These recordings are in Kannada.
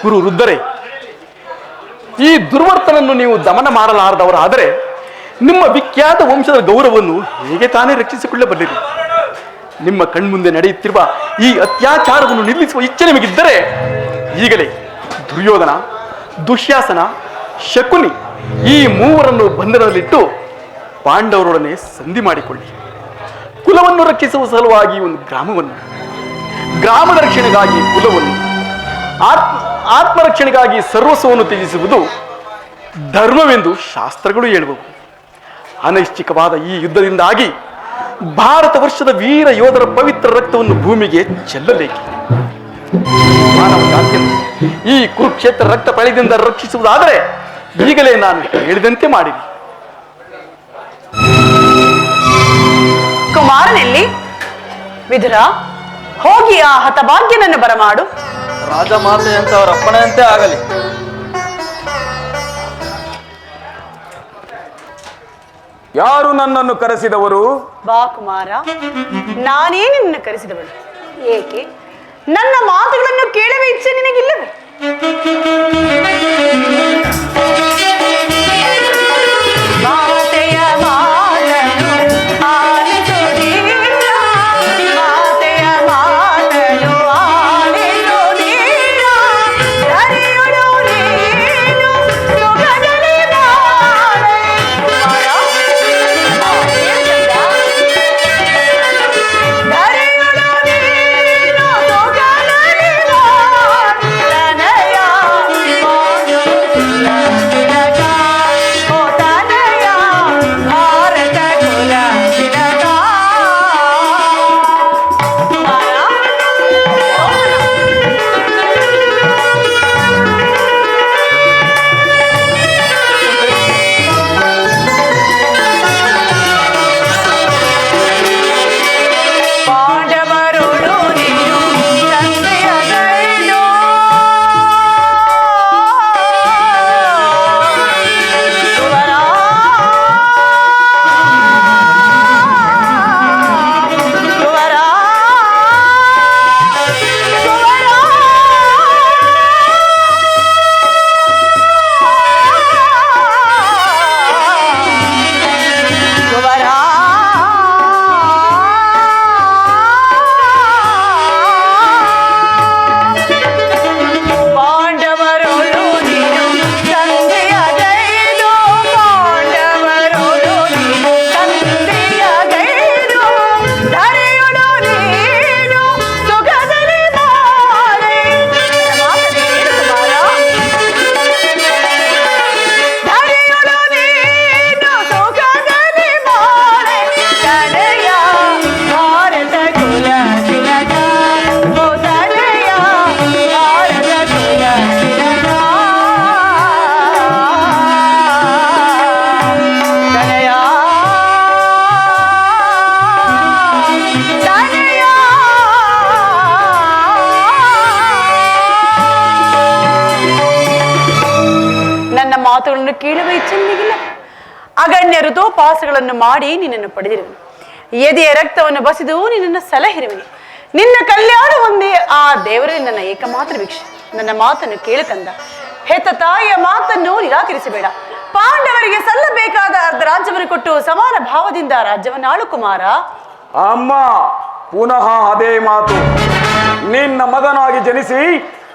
ಗುರು ವೃದ್ಧರೇ, ಈ ದುರ್ವರ್ತನನ್ನು ನೀವು ದಮನ ಮಾಡಲಾರದವರಾದರೆ ನಿಮ್ಮ ವಿಖ್ಯಾತ ವಂಶದ ಗೌರವವನ್ನು ಹೇಗೆ ತಾನೇ ರಕ್ಷಿಸಿಕೊಳ್ಳಬಲ್ಲಿರಿ? ನಿಮ್ಮ ಕಣ್ಮುಂದೆ ನಡೆಯುತ್ತಿರುವ ಈ ಅತ್ಯಾಚಾರವನ್ನು ನಿಲ್ಲಿಸುವ ಇಚ್ಛೆ ನಿಮಗಿದ್ದರೆ ಈಗಲೇ ದುರ್ಯೋಧನ, ದುಶ್ಯಾಸನ, ಶಕುನಿ ಈ ಮೂವರನ್ನು ಬಂಧನದಲ್ಲಿಟ್ಟು ಪಾಂಡವರೊಡನೆ ಸಂಧಿ ಮಾಡಿಕೊಳ್ಳಿ. ಕುಲವನ್ನು ರಕ್ಷಿಸುವ ಸಲುವಾಗಿ ಒಂದು ಗ್ರಾಮವನ್ನು, ಗ್ರಾಮದ ರಕ್ಷಣೆಗಾಗಿ ಕುಲವನ್ನು, ಆತ್ಮರಕ್ಷಣೆಗಾಗಿ ಸರ್ವಸ್ವವನ್ನು ತ್ಯಜಿಸುವುದು ಧರ್ಮವೆಂದು ಶಾಸ್ತ್ರಗಳು ಹೇಳುವವು. ಅನೈಚ್ಛಿಕವಾದ ಈ ಯುದ್ಧದಿಂದಾಗಿ ಭಾರತ ವರ್ಷದ ವೀರ ಯೋಧರ ಪವಿತ್ರ ರಕ್ತವನ್ನು ಭೂಮಿಗೆ ಚೆಲ್ಲಲೇಕೆ? ಮಾನವ ಜಾತಿಯನ್ನು ಈ ಕುರುಕ್ಷೇತ್ರ ರಕ್ತ ಪ್ರಳಯದಿಂದ ರಕ್ಷಿಸುವುದಾದರೆ ಈಗಲೇ ನಾನು ಹೇಳಿದಂತೆ ಮಾಡಿರಿ. ಕುಮಾರನೆಲ್ಲಿ? ವಿದುರ, ಹೋಗಿ ಆ ಹತಭಾಗ್ಯನನ್ನು ಬರಮಾಡು. ರಾಜಮಾತೆಯಂತೆ ಅವರ ಅಪ್ಪಣೆಯಂತೆ ಆಗಲಿ. ಯಾರು ನನ್ನನ್ನು ಕರೆಸಿದವರು? ಬಾ ಕುಮಾರ, ನಾನೇ ನಿನ್ನನ್ನು ಕರೆಸಿದವಳು. ಏಕೆ? ನನ್ನ ಮಾತುಗಳನ್ನು ಕೇಳುವ ಇಚ್ಛೆ ನಿನಗಿಲ್ಲವೇ? ಮಾತುಗಳನ್ನು ಕೇಳುವ ಇಚ್ಛೆ ನಿನಗಿಲ್ಲ. ಅಗಣ್ಯ ಋತೋಪಾಸಗಳನ್ನು ಮಾಡಿ ನಿನ್ನನ್ನು ಪಡೆದಿರುವನು. ಎದೆಯ ರಕ್ತವನ್ನು ಬಸಿದು ನಿನ್ನನ್ನು ಸಲಹಿರುವನು. ನಿನ್ನ ಕಲ್ಯಾಣ ಒಂದೇ ಆ ದೇವರಲ್ಲಿ ನನ್ನ ಏಕಮಾತ್ರ ಭಿಕ್ಷೆ. ನನ್ನ ಮಾತನ್ನು ಕೇಳುಕಂದ. ಹೆತ್ತ ತಾಯಿಯ ಮಾತನ್ನು ನಿರಾಕರಿಸಬೇಡ. ಪಾಂಡವರಿಗೆ ಸಲ್ಲಬೇಕಾದ ಅರ್ಧ ರಾಜ್ಯವನ್ನು ಕೊಟ್ಟು ಸಮಾನ ಭಾವದಿಂದ ರಾಜ್ಯವನ್ನು ಆಳು ಕುಮಾರ. ಅಮ್ಮ, ಪುನಃ ಅದೇ ಮಾತು. ನಿನ್ನ ಮಗನಾಗಿ ಜನಿಸಿ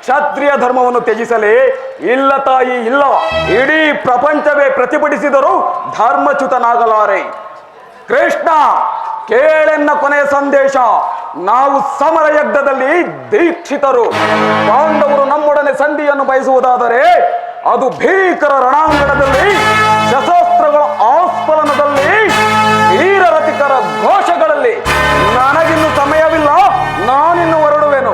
ಕ್ಷತ್ರಿಯ ಧರ್ಮವನ್ನು ತ್ಯಜಿಸಲೇ? ಇಲ್ಲ ತಾಯಿ, ಇಲ್ಲ. ಇಡೀ ಪ್ರಪಂಚವೇ ಪ್ರತಿಭಟಿಸಿದರೂ ಧರ್ಮಚ್ಯುತನಾಗಲಾರೆ. ಕೃಷ್ಣ, ಕೇಳೆನ್ನ ಕೊನೆಯ ಸಂದೇಶ. ನಾವು ಸಮರ ಯಜ್ಞದಲ್ಲಿ ದೀಕ್ಷಿತರು. ಪಾಂಡವರು ನಮ್ಮೊಡನೆ ಸಂಧಿಯನ್ನು ಬಯಸುವುದಾದರೆ ಅದು ಭೀಕರ ರಣಾಂಗಣದಲ್ಲಿ, ಶಸ್ತ್ರಾಸ್ತ್ರಗಳ ಆಸ್ಫಲನದಲ್ಲಿ, ವೀರರತಿಕರ ಘೋಷಗಳಲ್ಲಿ. ನನಗಿನ್ನು ಸಮಯವಿಲ್ಲ, ನಾನಿನ್ನು ಹೊರಡುವೆನು.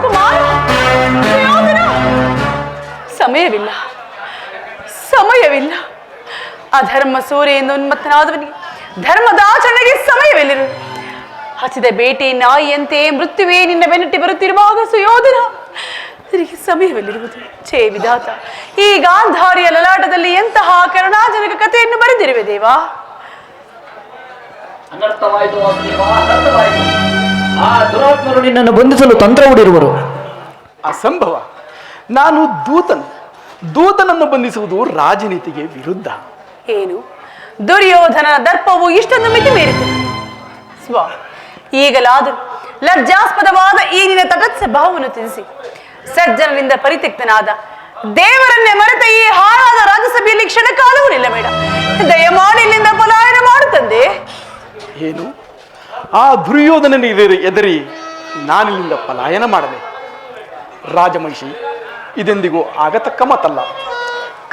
ಸಮಯವಿಲ್ಲ, ಸಮಯವಿಲ್ಲ. ಅಧರ್ಮ ಸೂರ್ಯ ಎಂದು ಉನ್ಮತ್ತನಾದವನಿಗೆ ಧರ್ಮದಾಚರಣೆಗೆ ಸಮಯವೆಲ್ಲಿರು. ಹಸಿದ ಬೇಟೆ ನಾಯಿಯಂತೆ ಮೃತ್ಯುವೇ ನಿನ್ನ ಬೆನ್ನಟ್ಟಿ ಬರುತ್ತಿರುವಾಗ ಸುಯೋಧನ, ನಿನಗೆ ಸಮಯವೆಲ್ಲಿರುವುದು? ಛೇ ವಿಧಾತ, ಈ ಗಾಂಧಾರಿಯ ಲಲಾಟದಲ್ಲಿ ಎಂತಹ ಕರುಣಾಜನಕ ಕಥೆಯನ್ನು ಬರೆದಿರುವೆ ದೇವಾ. ಆ ದುರಾತ್ಮರು ನಿನ್ನನ್ನು ಬಂಧಿಸಲು ತಂತ್ರ ಹೂಡಿರುವರು. ಅಸಂಭವ. ನಾನು ದೂತನನ್ನು ಬಂಧಿಸುವುದು ರಾಜನೀತಿಗೆ ವಿರುದ್ಧ. ಏನು ದುರ್ಯೋಧನನ ದರ್ಪವು ಇಷ್ಟೊಂದು ಮಿತಿ ಮೀರಿತು. ಸ್ವಾಮಿ, ಈಗಲಾದರೂ ಲಜ್ಜಾಸ್ಪದವಾದ ಈ ನಿನ್ನ ತಟಸ್ಥ ಭಾವವನ್ನು ತಿಳಿಸಿ ಸಜ್ಜನರಿಂದ ಪರಿತ್ಯಕ್ತನಾದ ದೇವರನ್ನೇ ಮರೆತ ಈ ಹಾಳಾದ ರಾಜ್ಯಸಭೆಯಲ್ಲಿ ಕ್ಷಣಕಾಲವೂ ನಿಲ್ಲಬೇಡ. ದಯಮಾಡಿ ಇಲ್ಲಿಂದ ಪಲಾಯನ ಮಾಡುತ್ತಂದೆ. ಏನು ಆ ದುರ್ಯೋಧನನ ಎದರಿ ನಾನಿಲ್ಲಿಂದ ಪಲಾಯನ ಮಾಡದೆ? ರಾಜಮಹಿಷಿ, ಇದೆಂದಿಗೂ ಆಗತಕ್ಕ ಮಾತಲ್ಲ.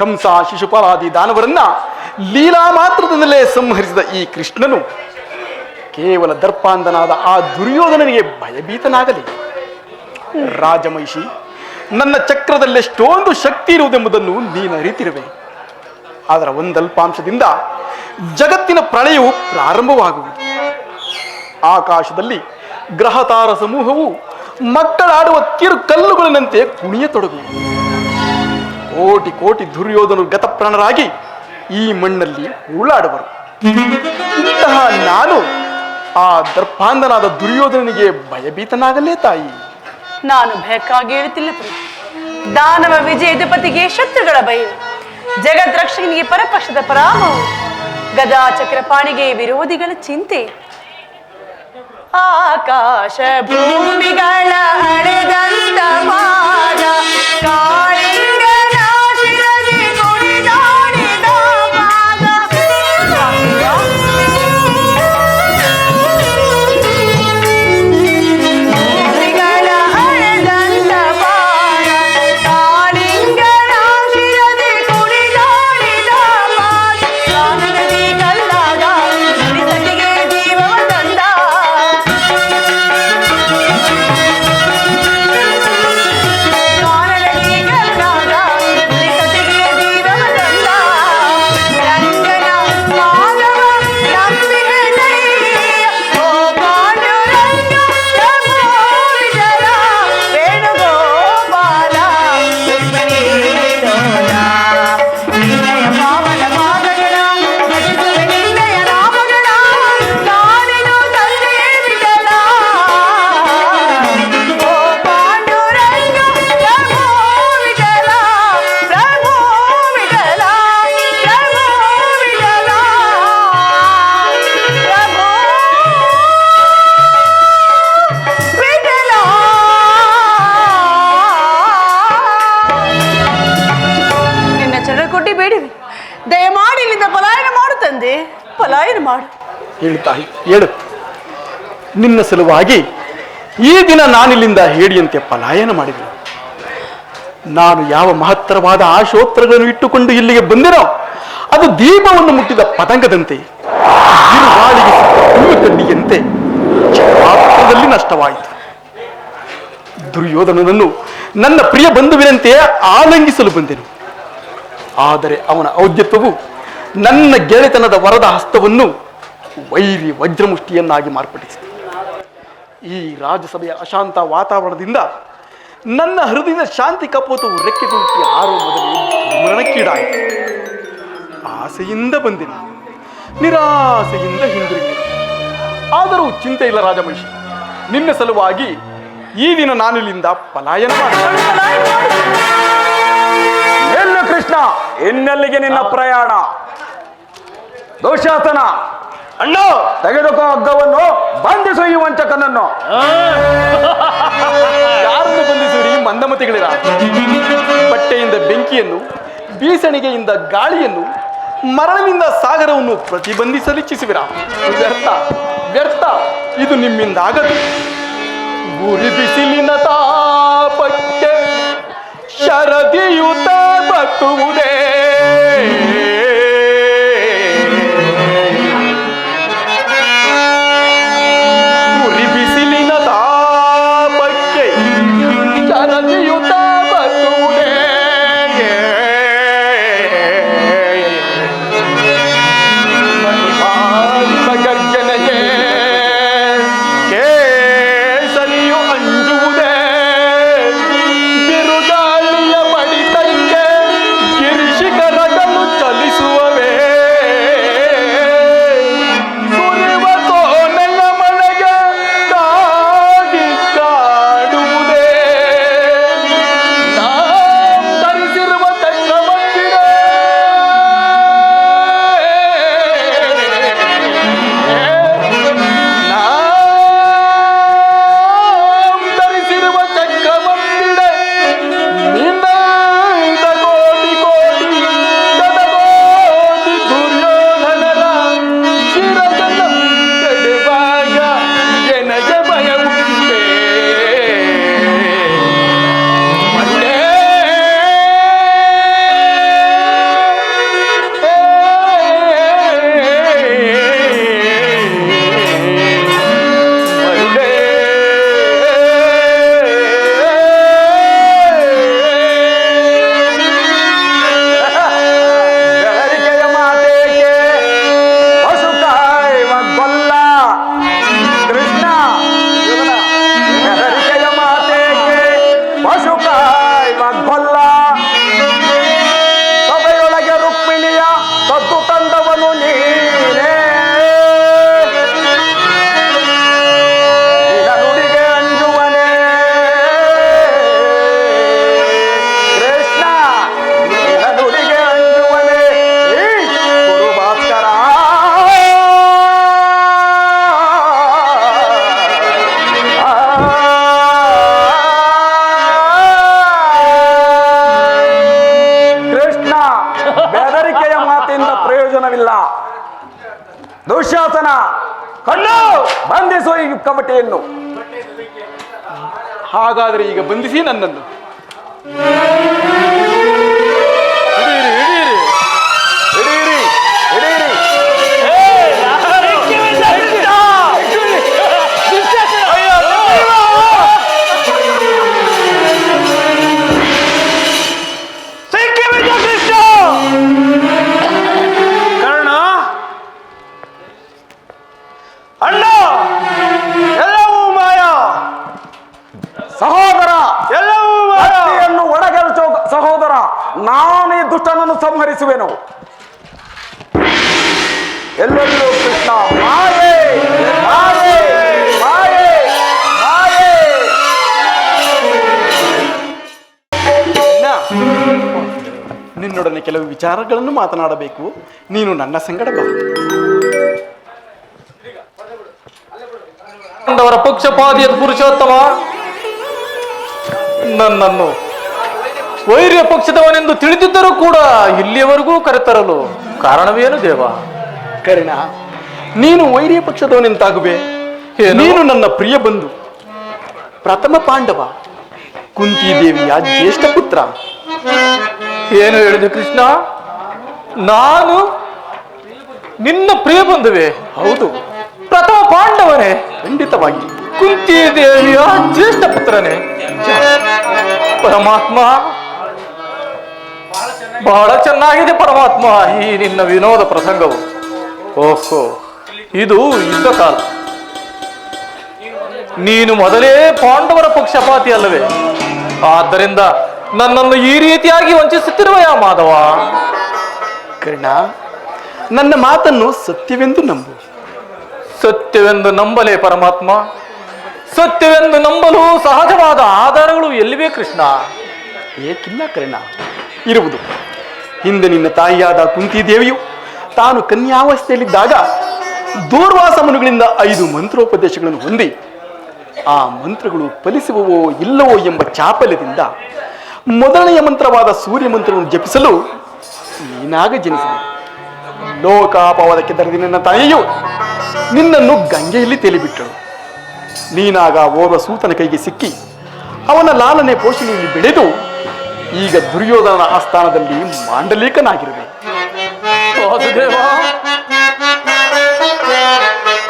ಕಂಸ ಶಿಶುಪಾಲಾದಿ ದಾನವರನ್ನ ಲೀಲಾ ಮಾತ್ರದಿಂದಲೇ ಸಂಹರಿಸಿದ ಈ ಕೃಷ್ಣನು ಕೇವಲ ದರ್ಪಾಂಧನಾದ ಆ ದುರ್ಯೋಧನನಿಗೆ ಭಯಭೀತನಾಗಲಿ? ರಾಜಮಹಿಷಿ, ನನ್ನ ಚಕ್ರದಲ್ಲೆಷ್ಟೊಂದು ಶಕ್ತಿ ಇರುವುದೆಂಬುದನ್ನು ನೀನು ಅರಿತಿರುವೆ. ಅದರ ಒಂದಲ್ಪಾಂಶದಿಂದ ಜಗತ್ತಿನ ಪ್ರಳಯವು ಪ್ರಾರಂಭವಾಗುವುದು. ಆಕಾಶದಲ್ಲಿ ಗ್ರಹತಾರ ಸಮೂಹವು ಮಕ್ಕಳಾಡುವ ಕಿರುಕಲ್ಲುಗಳಿನಂತೆ ಕುಣಿಯತೊಡಗುವುದು. ಕೋಟಿ ಕೋಟಿ ದುರ್ಯೋಧನರು ಗತಪ್ರಾಣರಾಗಿ ಈ ಮಣ್ಣಲ್ಲಿ ಉರುಳಾಡುವರು. ಇಂತಹ ನಾನು ಆ ದರ್ಪಾಂಧನಾದ ದುರ್ಯೋಧನನಿಗೆ ಭಯಭೀತನಾಗಲೇ ತಾಯಿ? ನಾನು ಭಯಕ್ಕಾಗಿ ಹೇಳುತ್ತಿಲ್ಲ ಪ್ರಿಯ. ದಾನವ ವಿಜಯಧಿಪತಿಗೆ ಶತ್ರುಗಳ ಭಯ, ಜಗತ್ ರಕ್ಷಕನಿಗೆ ಪರಪಕ್ಷದ ಪರಾಭವ, ಗದಾ ಚಕ್ರಪಾಣಿಗೆ ವಿರೋಧಿಗಳ ಚಿಂತೆ. ಆಕಾಶ ಭೂಮಿಗಳ ಹಳೆದಂತ ಪಾದ ಕಾಳಿಂಗನ ಶಿರದಿ ಕುಣಿದಾಡಿದ ಪಾದ. ಭೂಮಿಗಳ ಹಳೆದಂತ ಪಾದ ಕಾಳಿಂಗನ ಶಿರದಿ ಕುಣಿದಾಡಿದ ಪಾದ. ಕಾನನದಿ ಕಲ್ಲಾದ ನುಡಿಸತಿಗೆ ಜೀವವ ತಂದ. ದಯಮಾಡಿ ಇಲ್ಲಿಂದ ಪಲಾಯನ ಮಾಡು ತಂದೆ, ಪಲಾಯನ ಮಾಡು. ಹೇಳು ತಾಯಿ, ಹೇಳು. ನಿನ್ನ ಸಲುವಾಗಿ ಈ ದಿನ ನಾನಿಲ್ಲಿಂದ ಹೇಡಿಯಂತೆ ಪಲಾಯನ ಮಾಡಿದೆನು. ನಾನು ಯಾವ ಮಹತ್ತರವಾದ ಆಶೋತ್ತರಗಳನ್ನು ಇಟ್ಟುಕೊಂಡು ಇಲ್ಲಿಗೆ ಬಂದೆನೋ ಅದು ದೀಪವನ್ನು ಮುಟ್ಟಿದ ಪತಂಗದಂತೆ, ಬಿರುಗಾಳಿಗೆ ಹುಲ್ಲು ಕಡ್ಡಿಯಂತೆ ಮಾತ್ರದಲ್ಲಿ ನಷ್ಟವಾಯಿತು. ದುರ್ಯೋಧನನನ್ನು ನನ್ನ ಪ್ರಿಯ ಬಂಧುವಿನಂತೆ ಆಲಂಗಿಸಲು ಬಂದೆನು. ಆದರೆ ಅವನ ಔದ್ಯತ್ವವು ನನ್ನ ಗೆಳೆತನದ ವರದ ಹಸ್ತವನ್ನು ವೈರಿ ವಜ್ರಮುಷ್ಟಿಯನ್ನಾಗಿ ಮಾರ್ಪಡಿಸಿತು. ಈ ರಾಜ್ಯಸಭೆಯ ಅಶಾಂತ ವಾತಾವರಣದಿಂದ ನನ್ನ ಹೃದಯದ ಶಾಂತಿ ಕಪೋತವು ರೆಕ್ಕೆಗುಟ್ಟಿ ಹಾರುವ ಮೊದಲೇ ದುರ್ಮರಣಕ್ಕೀಡಾಯಿತು. ಆಸೆಯಿಂದ ಬಂದೆನು, ನಿರಾಸೆಯಿಂದ ಹಿಂದಿರುಗಿದೆನು. ಆದರೂ ಚಿಂತೆ ಇಲ್ಲ ರಾಜಮಹಿಷಿ, ನಿನ್ನ ಸಲುವಾಗಿ ಈ ದಿನ ನಾನಿಲ್ಲಿಂದ ಪಲಾಯನ ಮಾಡಿದೆ. ಎಲ್ಲ ಕೃಷ್ಣ, ಇನ್ನೆಲ್ಲಿಗೆ ನಿನ್ನ ಪ್ರಯಾಣ? ದುಶ್ಯಾಸನ, ಅಣ್ಣ ತೆಗೆದುಕೋ ಹಗ್ಗವನ್ನು, ಬಂಧಿಸು ಈ ವಂಚಕನನ್ನು. ಯಾರನ್ನು ಬಂಧಿಸುವಿರಿ ಮಂದಮತಿಗಳಿರ? ಬಟ್ಟೆಯಿಂದ ಬೆಂಕಿಯನ್ನು, ಬೀಸಣಿಗೆಯಿಂದ ಗಾಳಿಯನ್ನು, ಮರಳಿನಿಂದ ಸಾಗರವನ್ನು ಪ್ರತಿಬಂಧಿಸಲಿಚ್ಛಿಸುವಿರ? ವ್ಯರ್ಥ ವ್ಯರ್ಥ, ಇದು ನಿಮ್ಮಿಂದ ಆಗದು. ಗುರಿ ಬಿಸಿಲಿನ ತಾಪಕ್ಕೆ ಶರದಿಯುತ ಬತ್ತುವುದೇ, ಗುರಿ ಬಿಸಿಲಿನ ತಾಪಕ್ಕೆ ಶರದಿಯುತ ಬತ್ತುವುದೇ. ಗರ್ಜನೆಗೆ ಕೇಸರಿಯು ಅಂಜುವುದೇ, ಬಿರುಗಾಳಿಯ ಬಡಿತಕ್ಕೆ ಗಿರಿಶಿ ಪ್ರಯೋಜನವಿಲ್ಲ. ದುಶ್ಯಾಸನ, ಕಣ್ಣು ಬಂಧಿಸು ಈ ಕಪಟಿಯನ್ನು. ಹಾಗಾದರೆ ಈಗ ಬಂಧಿಸಿ ನನ್ನನ್ನು. ಹಿಡೀರಿ, ಹಿಡೀರಿ. ಕರ್ಣ, ಅಣ್ಣ, ಎಲ್ಲವೂ ಮಾಯ, ಸಹೋದರ, ಎಲ್ಲವೂ ಮಾಯ. ಕತ್ತಿಯನ್ನು ಒಳಗೆರಚೋ ಸಹೋದರ, ನಾನು ಈ ದುಷ್ಟನನ್ನು ಸಂಹರಿಸುವೆನು. ಎಲ್ಲೆಲ್ಲೂ ಕೃಷ್ಣ ಮಾಯೆ, ಮಾಯೆ, ಮಾಯೆ, ಮಾಯೆ. ನಿನ್ನೊಡನೆ ಕೆಲವು ವಿಚಾರಗಳನ್ನು ಮಾತನಾಡಬೇಕು. ನೀನು ನನ್ನ ಸಂಗಡ ಬಾ. ಅವರ ಪಕ್ಷಪಾತಿಯ ಪುರುಷೋತ್ತಮ ನನ್ನನ್ನು ವೈರ್ಯ ಪಕ್ಷದವನೆಂದು ತಿಳಿದಿದ್ದರೂ ಕೂಡ ಇಲ್ಲಿಯವರೆಗೂ ಕರೆತರಲು ಕಾರಣವೇನು ದೇವ? ಕರ್ಣ, ನೀನು ವೈರ್ಯ ಪಕ್ಷದವನೆಂತಾಗುವೆ. ಏನು? ನೀನು ನನ್ನ ಪ್ರಿಯ ಬಂಧು, ಪ್ರಥಮ ಪಾಂಡವ, ಕುಂತಿದೇವಿಯ ಜ್ಯೇಷ್ಠ ಪುತ್ರ. ಏನು ಹೇಳಿದೆ ಕೃಷ್ಣ? ನಾನು ನಿನ್ನ ಪ್ರಿಯ ಬಂಧುವೆ? ಹೌದು, ಪ್ರಥಮ ಪಾಂಡವನೇ? ಖಂಡಿತವಾಗಿ. ಕುಂತಿ ದೇವಿಯ ಜ್ಯೇಷ್ಠ ಪುತ್ರನೇ? ಪರಮಾತ್ಮ, ಬಹಳ ಚೆನ್ನಾಗಿದೆ ಪರಮಾತ್ಮ ಈ ನಿನ್ನ ವಿನೋದ ಪ್ರಸಂಗವು. ಓಹೋ, ಇದು ಯುದ್ಧ ಕಾಲ. ನೀನು ಮೊದಲೇ ಪಾಂಡವರ ಪಕ್ಷಪಾತಿ ಅಲ್ಲವೇ? ಆದ್ದರಿಂದ ನನ್ನನ್ನು ಈ ರೀತಿಯಾಗಿ ವಂಚಿಸುತ್ತಿರುವ ಯಾ ಮಾಧವ? ಕರ್ಣ, ನನ್ನ ಮಾತನ್ನು ಸತ್ಯವೆಂದು ನಂಬು. ಸತ್ಯವೆಂದು ನಂಬಲೇ ಪರಮಾತ್ಮ? ಸತ್ಯವೆಂದು ನಂಬಲು ಸಹಜವಾದ ಆಧಾರಗಳು ಎಲ್ಲಿವೆ ಕೃಷ್ಣ? ಏಕಿಲ್ಲ ಕರ್ಣ, ಇರುವುದು. ಹಿಂದೆ ನಿನ್ನ ತಾಯಿಯಾದ ಕುಂತಿದೇವಿಯು ತಾನು ಕನ್ಯಾವಸ್ಥೆಯಲ್ಲಿದ್ದಾಗ ದೂರ್ವಾಸ ಮುನಿಗಳಿಂದ 5 ಮಂತ್ರೋಪದೇಶಗಳನ್ನು ಹೊಂದಿ ಆ ಮಂತ್ರಗಳು ಫಲಿಸುವವೋ ಇಲ್ಲವೋ ಎಂಬ ಚಾಪಲ್ಯದಿಂದ ಮೊದಲನೆಯ ಮಂತ್ರವಾದ ಸೂರ್ಯ ಮಂತ್ರವನ್ನು ಜಪಿಸಲು ನೀನಾಗ ಜನಿಸಿದೆ. ಲೋಕಾಪವಾದಕ್ಕೆ ದರೆದ ನನ್ನ ತಾಯಿಯು ನಿನ್ನನ್ನು ಗಂಗೆಯಲ್ಲಿ ತೇಲಿಬಿಟ್ಟಳು. ನೀನಾಗ ಓರ್ವ ಸೂತನ ಕೈಗೆ ಸಿಕ್ಕಿ ಅವನ ಲಾಲನೆ ಪೋಷಣೆಯಲ್ಲಿ ಬೆಳೆದು ಈಗ ದುರ್ಯೋಧನನ ಆಸ್ಥಾನದಲ್ಲಿ ಮಾಂಡಲಿಕನಾಗಿರುವೆ. ವಾಸುದೇವ,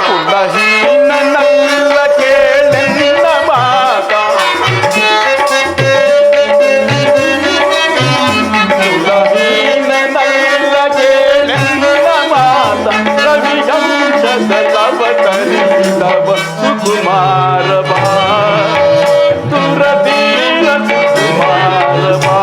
ಕುಲಹೀನನಲ್ಲ ಕೇಳೆನ್ನ ಮಾತ, ಕುಲಹೀನನಲ್ಲ ಕೇಳೆನ್ನ ಮಾತ, ರವಿವಂಶದವತರಿಸಿದವ ಸುಕುಮಾರ ಬಾ, ದುರಧೀರ ಸುಕುಮಾರ ಬಾ.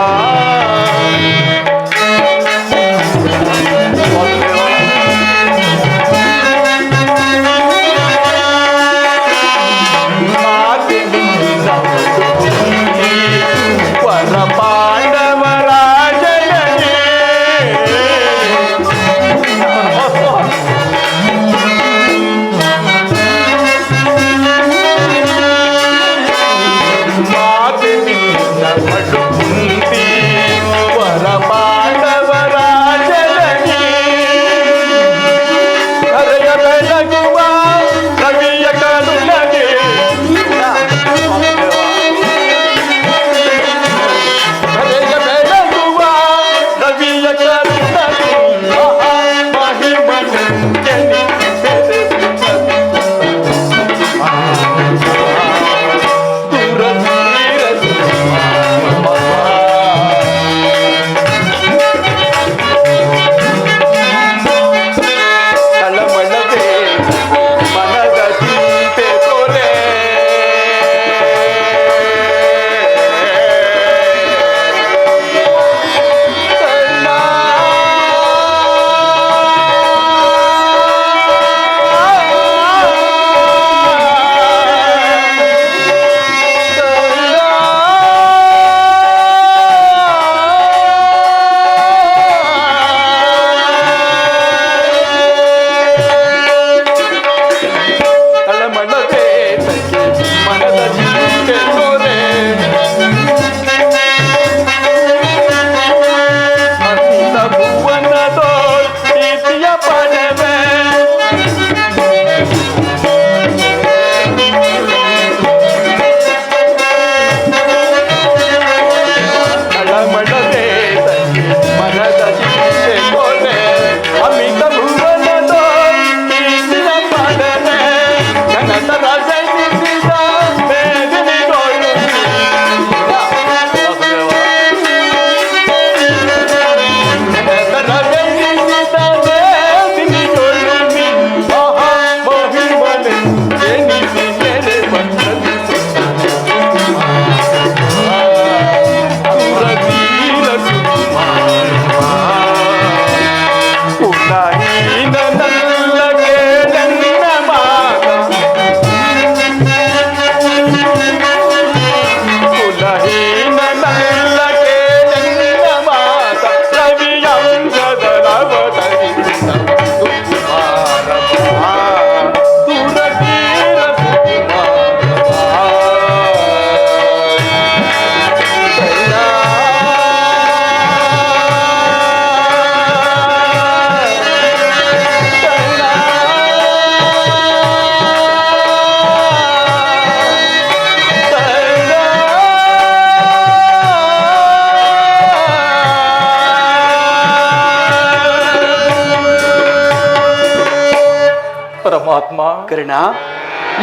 ಕರ್ಣ,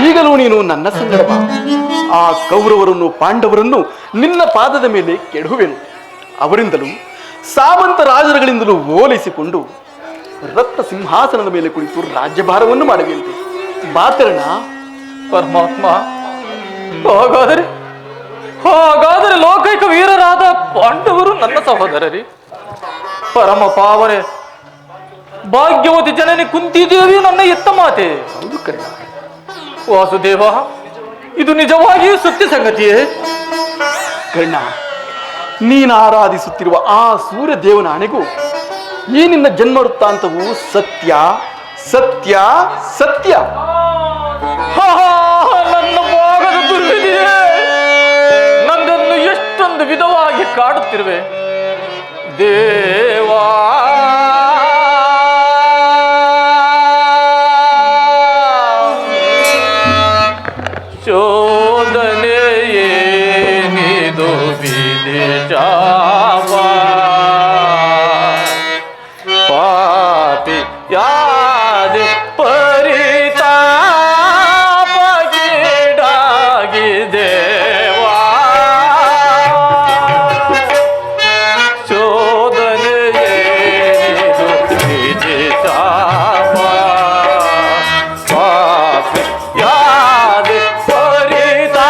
ಈಗಲೂ ನೀನು ನನ್ನ ಸಂಗಡ ಬಾ. ಆ ಕೌರವರನ್ನು ಪಾಂಡವರನ್ನು ನಿನ್ನ ಪಾದದ ಮೇಲೆ ಕೆಡಹುವೆನು. ಅವರಿಂದಲೂ ಸಾಮಂತ ರಾಜರುಗಳಿಂದಲೂ ಓಲೈಸಿಕೊಂಡು ರತ್ನ ಸಿಂಹಾಸನದ ಮೇಲೆ ಕುಳಿತು ರಾಜ್ಯಭಾರವನ್ನು ಮಾಡುವಂತೆ ಬಾ ಕರ್ಣ. ಪರಮಾತ್ಮ, ಹಾಗಾದರೆ ಲೋಕೈಕ ವೀರರಾದ ಪಾಂಡವರು ನನ್ನ ಸಹೋದರರಿ. ಪರಮ ಪಾವನೆ ಭಾಗ್ಯವತಿ ಜನನಿ ಕುಂತಿದೇವಿ ನನ್ನ ಎತ್ತ ಮಾತೆ. ಹೌದು ಕರ್ಣ. ವಾಸುದೇವ, ಇದು ನಿಜವಾಗಿಯೂ ಸತ್ಯ ಸಂಗತಿಯೇ? ಕರ್ಣ, ನೀನು ಆರಾಧಿಸುತ್ತಿರುವ ಆ ಸೂರ್ಯ ದೇವನ ಆಣೆಗೂ ಈ ನಿನ್ನ ಜನ್ಮ ವೃತ್ತಾಂತವು ಸತ್ಯ ಸತ್ಯ ಸತ್ಯ. ನನ್ನ ಭಾಗದ ದುರ್ವಿಧಿಯೇ ನನ್ನನ್ನು ಎಷ್ಟೊಂದು ವಿಧವಾಗಿ ಕಾಡುತ್ತಿರುವೆ ದೇವಾ. ಶೋಧನೆಯೇನಿದು ವಿದೇಶವ ಪಾಪಿ ಯಾದೆ ಪರಿತಾಪಗೀಡಾಗಿದೇವಾ. ಶೋಧನೆಯೇನಿದು ವಿದೇಶವ ಪಾಪಿ ಯಾದೆ ಪರಿತಾಪಗೀಡಾಗಿದೇವಾ.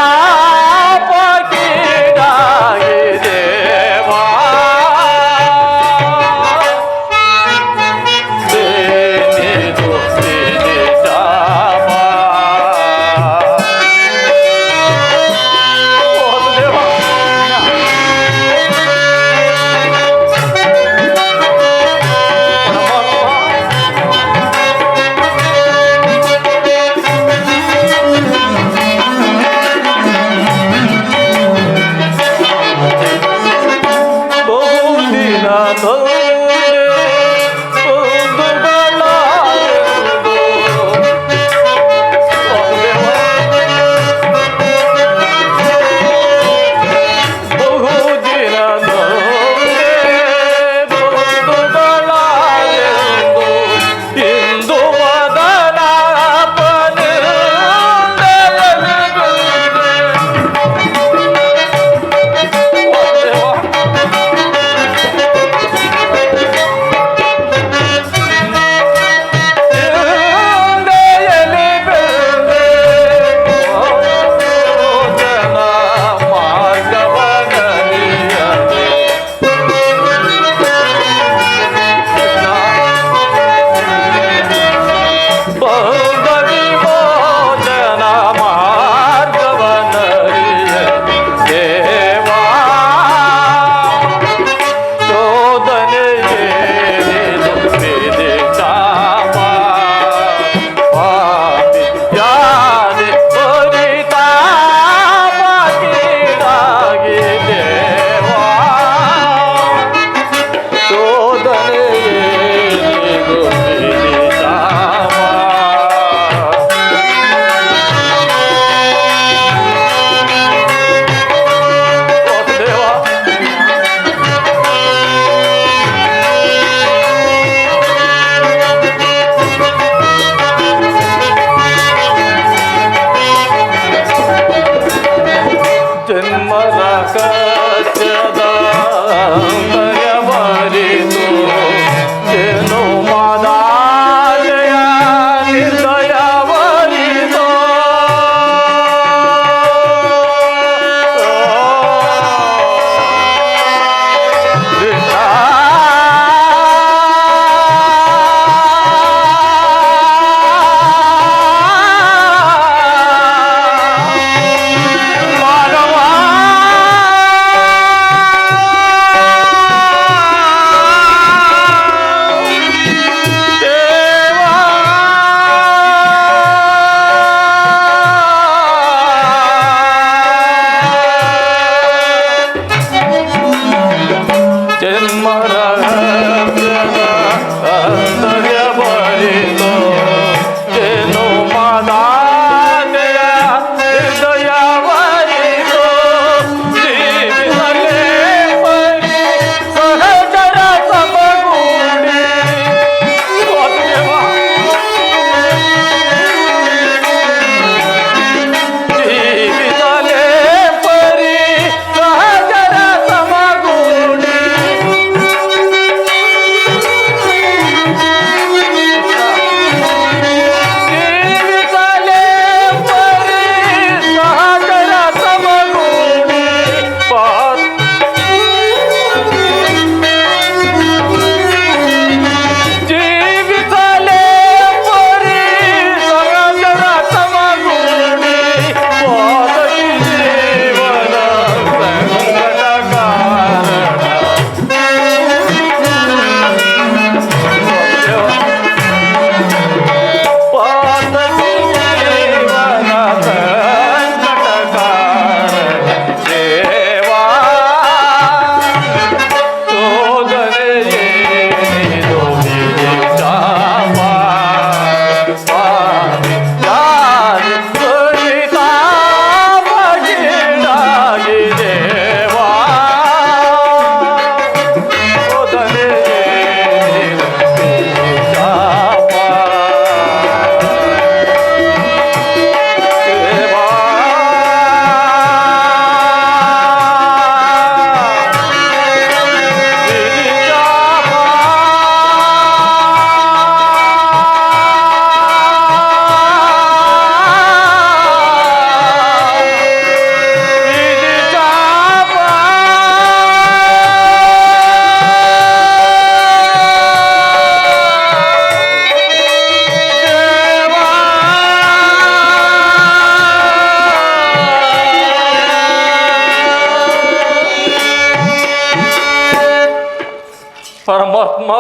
ಪರಮಾತ್ಮ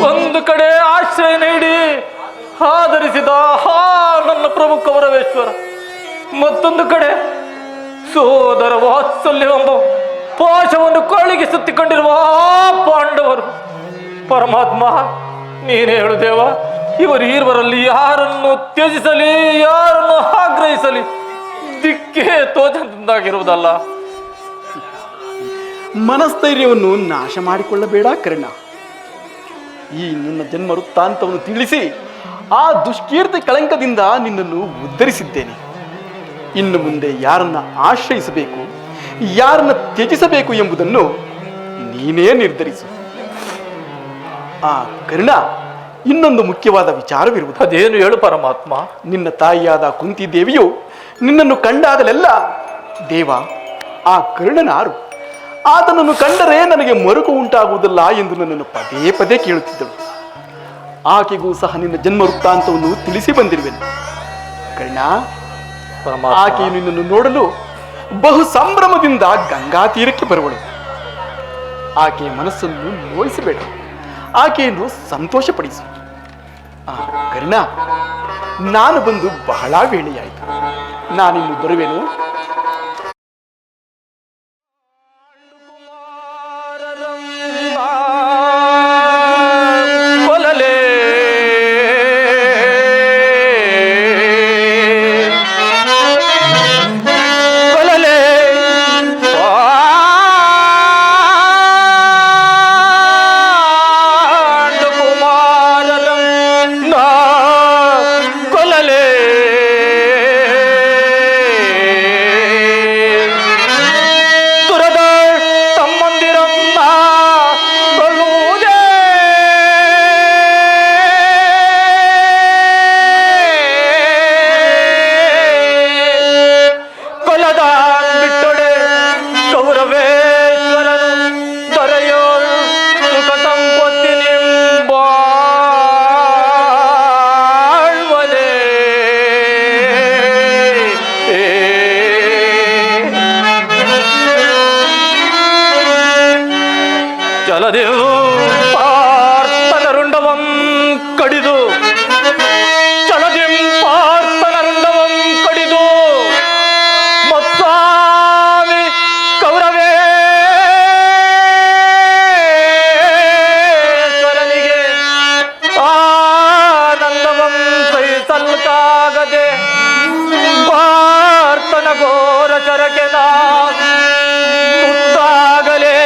ಒಂದು ಕಡೆ ಆಶ್ರಯ ನೀಡಿ ಆಧರಿಸಿದ ನನ್ನ ಪ್ರಭು ಕೌರವೇಶ್ವರ, ಮತ್ತೊಂದು ಕಡೆ ಸೋದರ ವಾತ್ಸಲ್ಯವೆಂಬ ಪಾಶವನ್ನು ಕೊಳ್ಳಿಗೆ ಸುತ್ತಿಕೊಂಡಿರುವ ಪಾಂಡವರು. ಪರಮಾತ್ಮ ನೀನೇ ಹೇಳು ದೇವ, ಇವರೀರ್ವರಲ್ಲಿ ಯಾರನ್ನು ತ್ಯಜಿಸಲಿ, ಯಾರನ್ನು ಆಗ್ರಹಿಸಲಿ, ದಿಕ್ಕೇ ತೋಚದಿಂದಾಗಿರುವುದಲ್ಲ. ಮನಸ್ಥೈರ್ಯವನ್ನು ನಾಶ ಮಾಡಿಕೊಳ್ಳಬೇಡ ಕರ್ಣ. ಈ ನಿನ್ನ ಜನ್ಮ ವೃತ್ತಾಂತವನ್ನು ತಿಳಿಸಿ ಆ ದುಷ್ಕೀರ್ತಿ ಕಳಂಕದಿಂದ ನಿನ್ನನ್ನು ಉದ್ಧರಿಸಿದ್ದೇನೆ. ಇನ್ನು ಮುಂದೆ ಯಾರನ್ನ ಆಶ್ರಯಿಸಬೇಕು, ಯಾರನ್ನ ತ್ಯಜಿಸಬೇಕು ಎಂಬುದನ್ನು ನೀನೇ ನಿರ್ಧರಿಸು. ಆ ಕರ್ಣ, ಇನ್ನೊಂದು ಮುಖ್ಯವಾದ ವಿಚಾರವಿರುವುದು. ಅದೇನು ಹೇಳು ಪರಮಾತ್ಮ. ನಿನ್ನ ತಾಯಿಯಾದ ಕುಂತಿ ದೇವಿಯು ನಿನ್ನನ್ನು ಕಂಡಾಗಲೆಲ್ಲ, ದೇವ ಆ ಕರ್ಣನಾರು, ಆತನನ್ನು ಕಂಡರೆ ನನಗೆ ಮರುಕು ಉಂಟಾಗುವುದಿಲ್ಲ ಎಂದು ನನ್ನನ್ನು ಪದೇ ಪದೇ ಕೇಳುತ್ತಿದ್ದಳು. ಆಕೆಗೂ ಸಹ ನಿನ್ನ ಜನ್ಮ ವೃತ್ತಾಂತವನ್ನು ತಿಳಿಸಿ ಬಂದಿರುವೆನು. ಕರ್ಣ, ಆಕೆಯು ನಿನ್ನನ್ನು ನೋಡಲು ಬಹು ಸಂಭ್ರಮದಿಂದ ಗಂಗಾ ತೀರಕ್ಕೆ ಬರುವಳು. ಆಕೆಯ ಮನಸ್ಸನ್ನು ನೋಯಿಸಬೇಡ, ಆಕೆಯನ್ನು ಸಂತೋಷಪಡಿಸು. ಕರ್ಣ, ನಾನು ಬಂದು ಬಹಳ ವೇಳೆಯಾಯಿತು, ನಾನಿನ್ನು ಬರುವೆನು. ಪಾರ್ಥನರುಂಡವಂ ಕಡಿದು ಚಲದಿಂ ಪಾರ್ಥನರುಂಡವಂ ಕಡಿದು ಮತ್ಸ್ವಾಮಿ ಕೌರವೇಶ್ವರನಿಗೆ ಆನಂದವಂ ಸಹಿಸಲ್ಕಾಗದೆ ಪಾರ್ಥನ ಘೋರ ಚರಕೆ ತುತ್ತಾಗಲೇ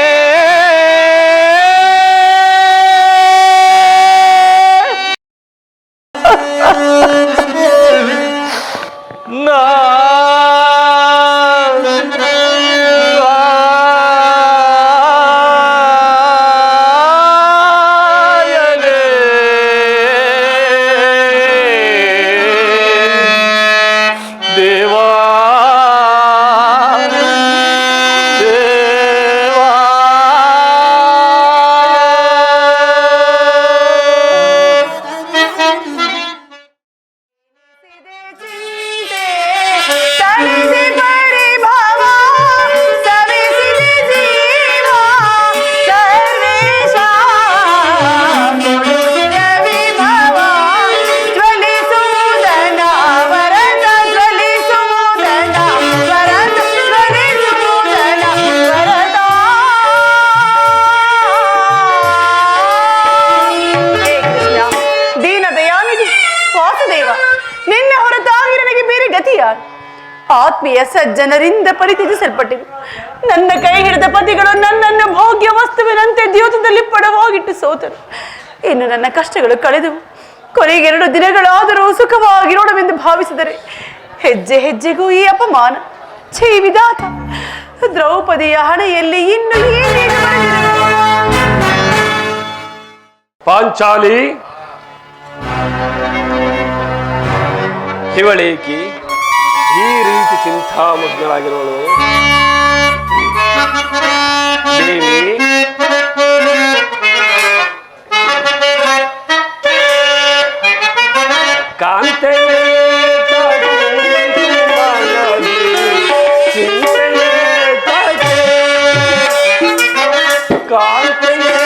ಆತ್ಮೀಯ ಸಜ್ಜನರಿಂದ ಪರಿತ್ಯಜಿಸಲ್ಪಟ್ಟಿರು. ನನ್ನ ಕೈ ಹಿಡಿದ ಪತಿಗಳು ನನ್ನನ್ನು ಭೋಗ್ಯ ವಸ್ತುವಿನಂತೆ ದ್ಯೋತದಲ್ಲಿ ಪಡವಾಗಿಟ್ಟು ಸೋತರು. ಇನ್ನು ನನ್ನ ಕಷ್ಟಗಳು ಕಳೆದವು. ಕೊನೆಗೆ 2 ದಿನಗಳಾದರೂ ಸುಖವಾಗಿರೋಣವೆಂದು ಭಾವಿಸಿದರೆ ಹೆಜ್ಜೆ ಹೆಜ್ಜೆಗೂ ಈ ಅಪಮಾನ. ಛೇ ವಿಧಾತ, ದ್ರೌಪದಿಯ ಹಣೆಯಲ್ಲಿ ಇನ್ನು ಏನೇನು ಬರೆದಿರಬೇಕು? ಪಾಂಚಾಲಿ, ಇವಳೇಕಿ ಈ ರೀತಿ ಚಿಂತಾಮಗ್ನರಾಗಿರುವಳು? ದೇವಿ, ಕಾಂತೆಯೇ ಚಿಂತೆಯೇ ಕಾಂತೆಯೇ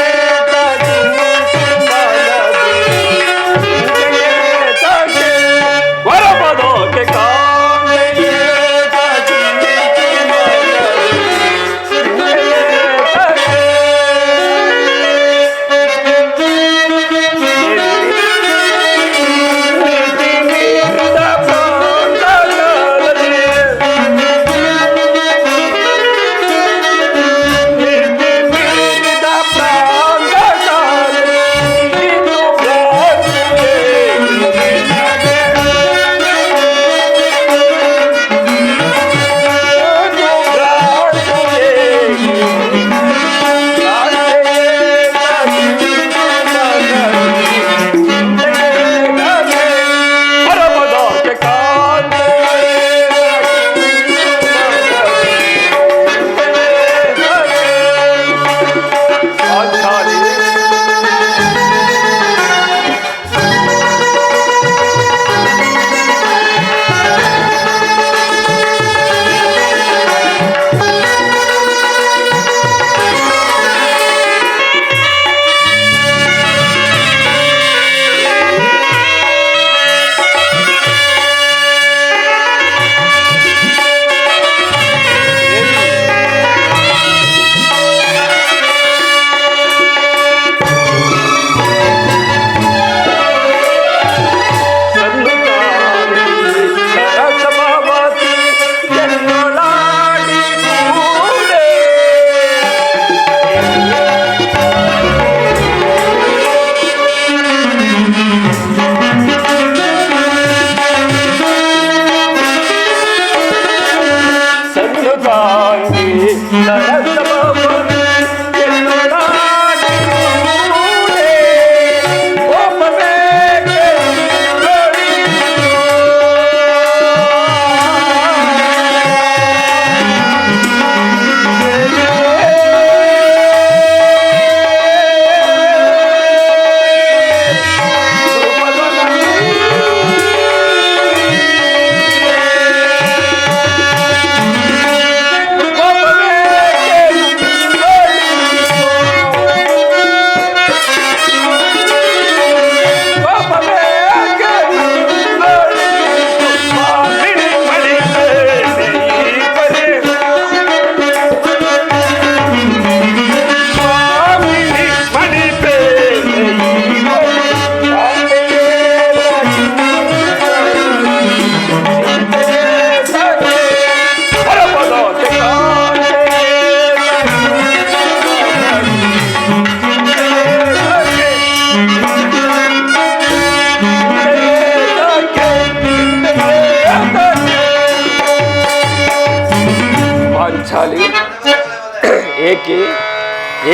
ಯಾಕೆ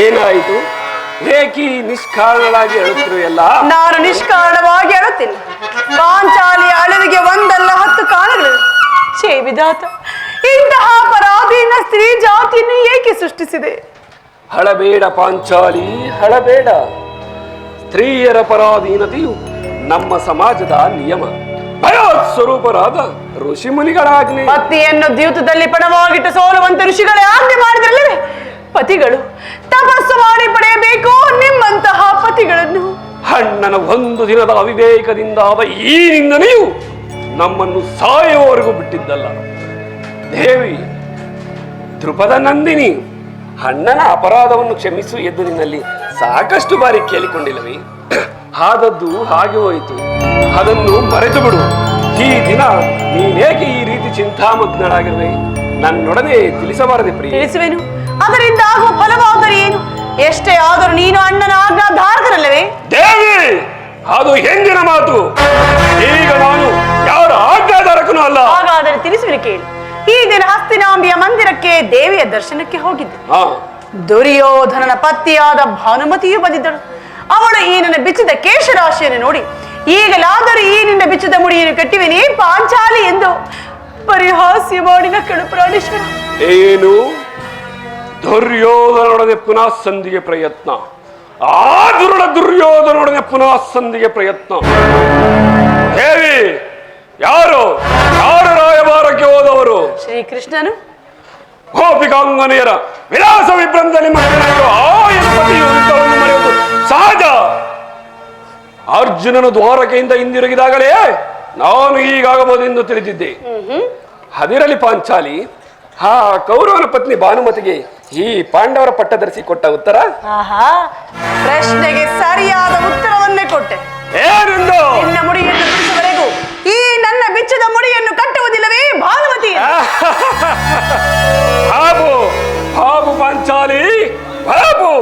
ಏನಾಯಿತು? ಏಕಿ ನಿಷ್ಕಾರಣವಾಗಿ ಹೇಳುತ್ತಿರುವೆಲ್ಲ? ನಾನು ನಿಷ್ಕಾರಣವಾಗಿ ಅಳುತ್ತಿಲ್ಲ. ಪಾಂಚಾಲಿಯ ಅಳುವಿಗೆ ಒಂದಲ್ಲ 10 ಕಾರಣಗಳು. ಛೇ ವಿಧಾತ, ಇಂತಹ ಪರಾಧೀನ ಸ್ತ್ರೀ ಜಾತಿಯನ್ನು ಏಕೆ ಸೃಷ್ಟಿಸಿದೆ? ಹಳಬೇಡ ಪಾಂಚಾಲಿ, ಹಳಬೇಡ. ಸ್ತ್ರೀಯರ ಪರಾಧೀನತೆಯು ನಮ್ಮ ಸಮಾಜದ ನಿಯಮ. ಸ್ವರೂಪರಾದ ಋಷಿ ಮುನಿಗಳ ಆಜ್ಞೆ. ಪತ್ನಿಯನ್ನು ದ್ಯೂತದಲ್ಲಿ ಪಣವಾಗಿಟ್ಟು ಸೋಲುವಂತ ಋಷಿಗಳೇ ಆಜ್ಞೆ ಮಾಡಿದ್ರಲ್ಲವೇ? ಪತಿಗಳು ತಪಸ್ಸು ಮಾಡಿ ಪಡೆಯಬೇಕು ನಿಮ್ಮಂತಹ ಪತಿಗಳನ್ನು. ಅಣ್ಣನ ಒಂದು ದಿನದ ಅವಿವೇಕದಿಂದಾದ ಈ ನಿಂದನೆಯು ನಮ್ಮನ್ನು ಸಾಯುವವರೆಗೂ ಬಿಟ್ಟಿದ್ದಲ್ಲ. ದೇವಿ ಧ್ರುಪದ ನಂದಿನಿ, ಅಣ್ಣನ ಅಪರಾಧವನ್ನು ಕ್ಷಮಿಸು ಎಂದು ನಿನ್ನಲ್ಲಿ ಸಾಕಷ್ಟು ಬಾರಿ ಕೇಳಿಕೊಂಡಿಲ್ಲವೇ? ಆದದ್ದು ಹಾಗೆ ಹೋಯಿತು, ಅದನ್ನು ಮರೆತು ಬಿಡು. ಈ ದಿನ ನೀನೇಕೆ ಈ ರೀತಿ ಚಿಂತಾಮಗ್ನಳಾಗಿರುವೆ? ನನ್ನೊಡನೆ ತಿಳಿಸಬಾರದೆ ಪ್ರಿಯ? ತಿಳಿಸುವೆನು. ಅದರಿಂದ ಆಗುವ ಫಲವಾದರೆ ಏನು? ಎಷ್ಟೇ ಆದರೂ ನೀನು ಅಣ್ಣನ ಆಜ್ಞಾಧಾರಕರಲ್ಲವೇ? ದೇವಿ, ಅದು ಹೆಂಗಿನ ಮಾತು? ಈಗ ನಾನು ಯಾರ ಆಜ್ಞಾಧಾರಕನೂ ಅಲ್ಲ. ಹಾಗಾದರೆ ತಿಳಿಸುವಿನ ಕೇಳಿ. ಈ ದಿನ ಹಸ್ತಿನಾಂಬಿಯ ಮಂದಿರಕ್ಕೆ ದೇವಿಯ ದರ್ಶನಕ್ಕೆ ಹೋಗಿದ್ದೆ. ದುರ್ಯೋಧನನ ಪತ್ನಿಯಾದ ಭಾನುಮತಿಯು ಬಂದಿದ್ದಳು. ಅವಳು ಈ ನನ್ನ ಬಿಚ್ಚಿದ ಕೇಶರಾಶಿಯನ್ನು ನೋಡಿ, ಈಗಲಾದರೂ ಈ ನಿನ್ನ ಬಿಚ್ಚಿದ ಮುಡಿಯನ್ನು ಕಟ್ಟಿವೆನೇ ಪಾಂಚಾಲಿ ಎಂದು ಪರಿಹಾಸ್ಯ ಮಾಡಿ ನಕ್ಕಳು. ಪ್ರಾಣೇಶ್ವರ, ಏನು ದುರ್ಯೋಧನೊಡನೆ ಪುನಃ ಸಂಧಿಗೆ ಪ್ರಯತ್ನ? ಆ ದುರ್ಯೋಧನೊಡನೆ ಪುನಃ ಸಂಧಿಗೆ ಪ್ರಯತ್ನ? ದೇವಿ, ಯಾರು ರಾಯಭಾರಕ್ಕೆ ಹೋದವರು? ಶ್ರೀಕೃಷ್ಣನು. ಗೋಪಿಕಾಂಗನೆಯರ ವಿಲಾಸ ವಿಭ್ರಮದಲ್ಲಿ ಮಕ್ಕಳು ಆ ಎಂಬತಿಯು ಯುದ್ಧವನ್ನು ಮರೆಯುವುದು ಸಹಜ. ಅರ್ಜುನನು ದ್ವಾರಕೆಯಿಂದ ಹಿಂದಿರುಗಿದಾಗಲೇ ನಾನು ಹೀಗಾಗಬಹುದೆಂದು ತಿಳಿದಿದ್ದೆ. ಅದಿರಲಿ ಪಾಂಚಾಲಿ, ಆ ಕೌರವನ ಪತ್ನಿ ಭಾನುಮತಿಗೆ ಈ ಪಾಂಡವರ ಪಟ್ಟಧರಿಸಿ ಕೊಟ್ಟ ಉತ್ತರ? ಆಹಾ, ಪ್ರಶ್ನೆಗೆ ಸರಿಯಾದ ಉತ್ತರವನ್ನೇ ಕೊಟ್ಟೆ. ಏನೆಂದು? ನಿನ್ನ ಮುಡಿಯನ್ನು ಬಿಡಿಸುವವರೆಗೂ ಈ ನನ್ನ ಬಿಚ್ಚದ ಮುಡಿಯನ್ನು ಕಟ್ಟುವುದಿಲ್ಲವೇ ಭಾನುಮತಿ? ಬಾಬು ಬಾಬು ಪಾಂಚಾಲಿ, ಬಾಬು.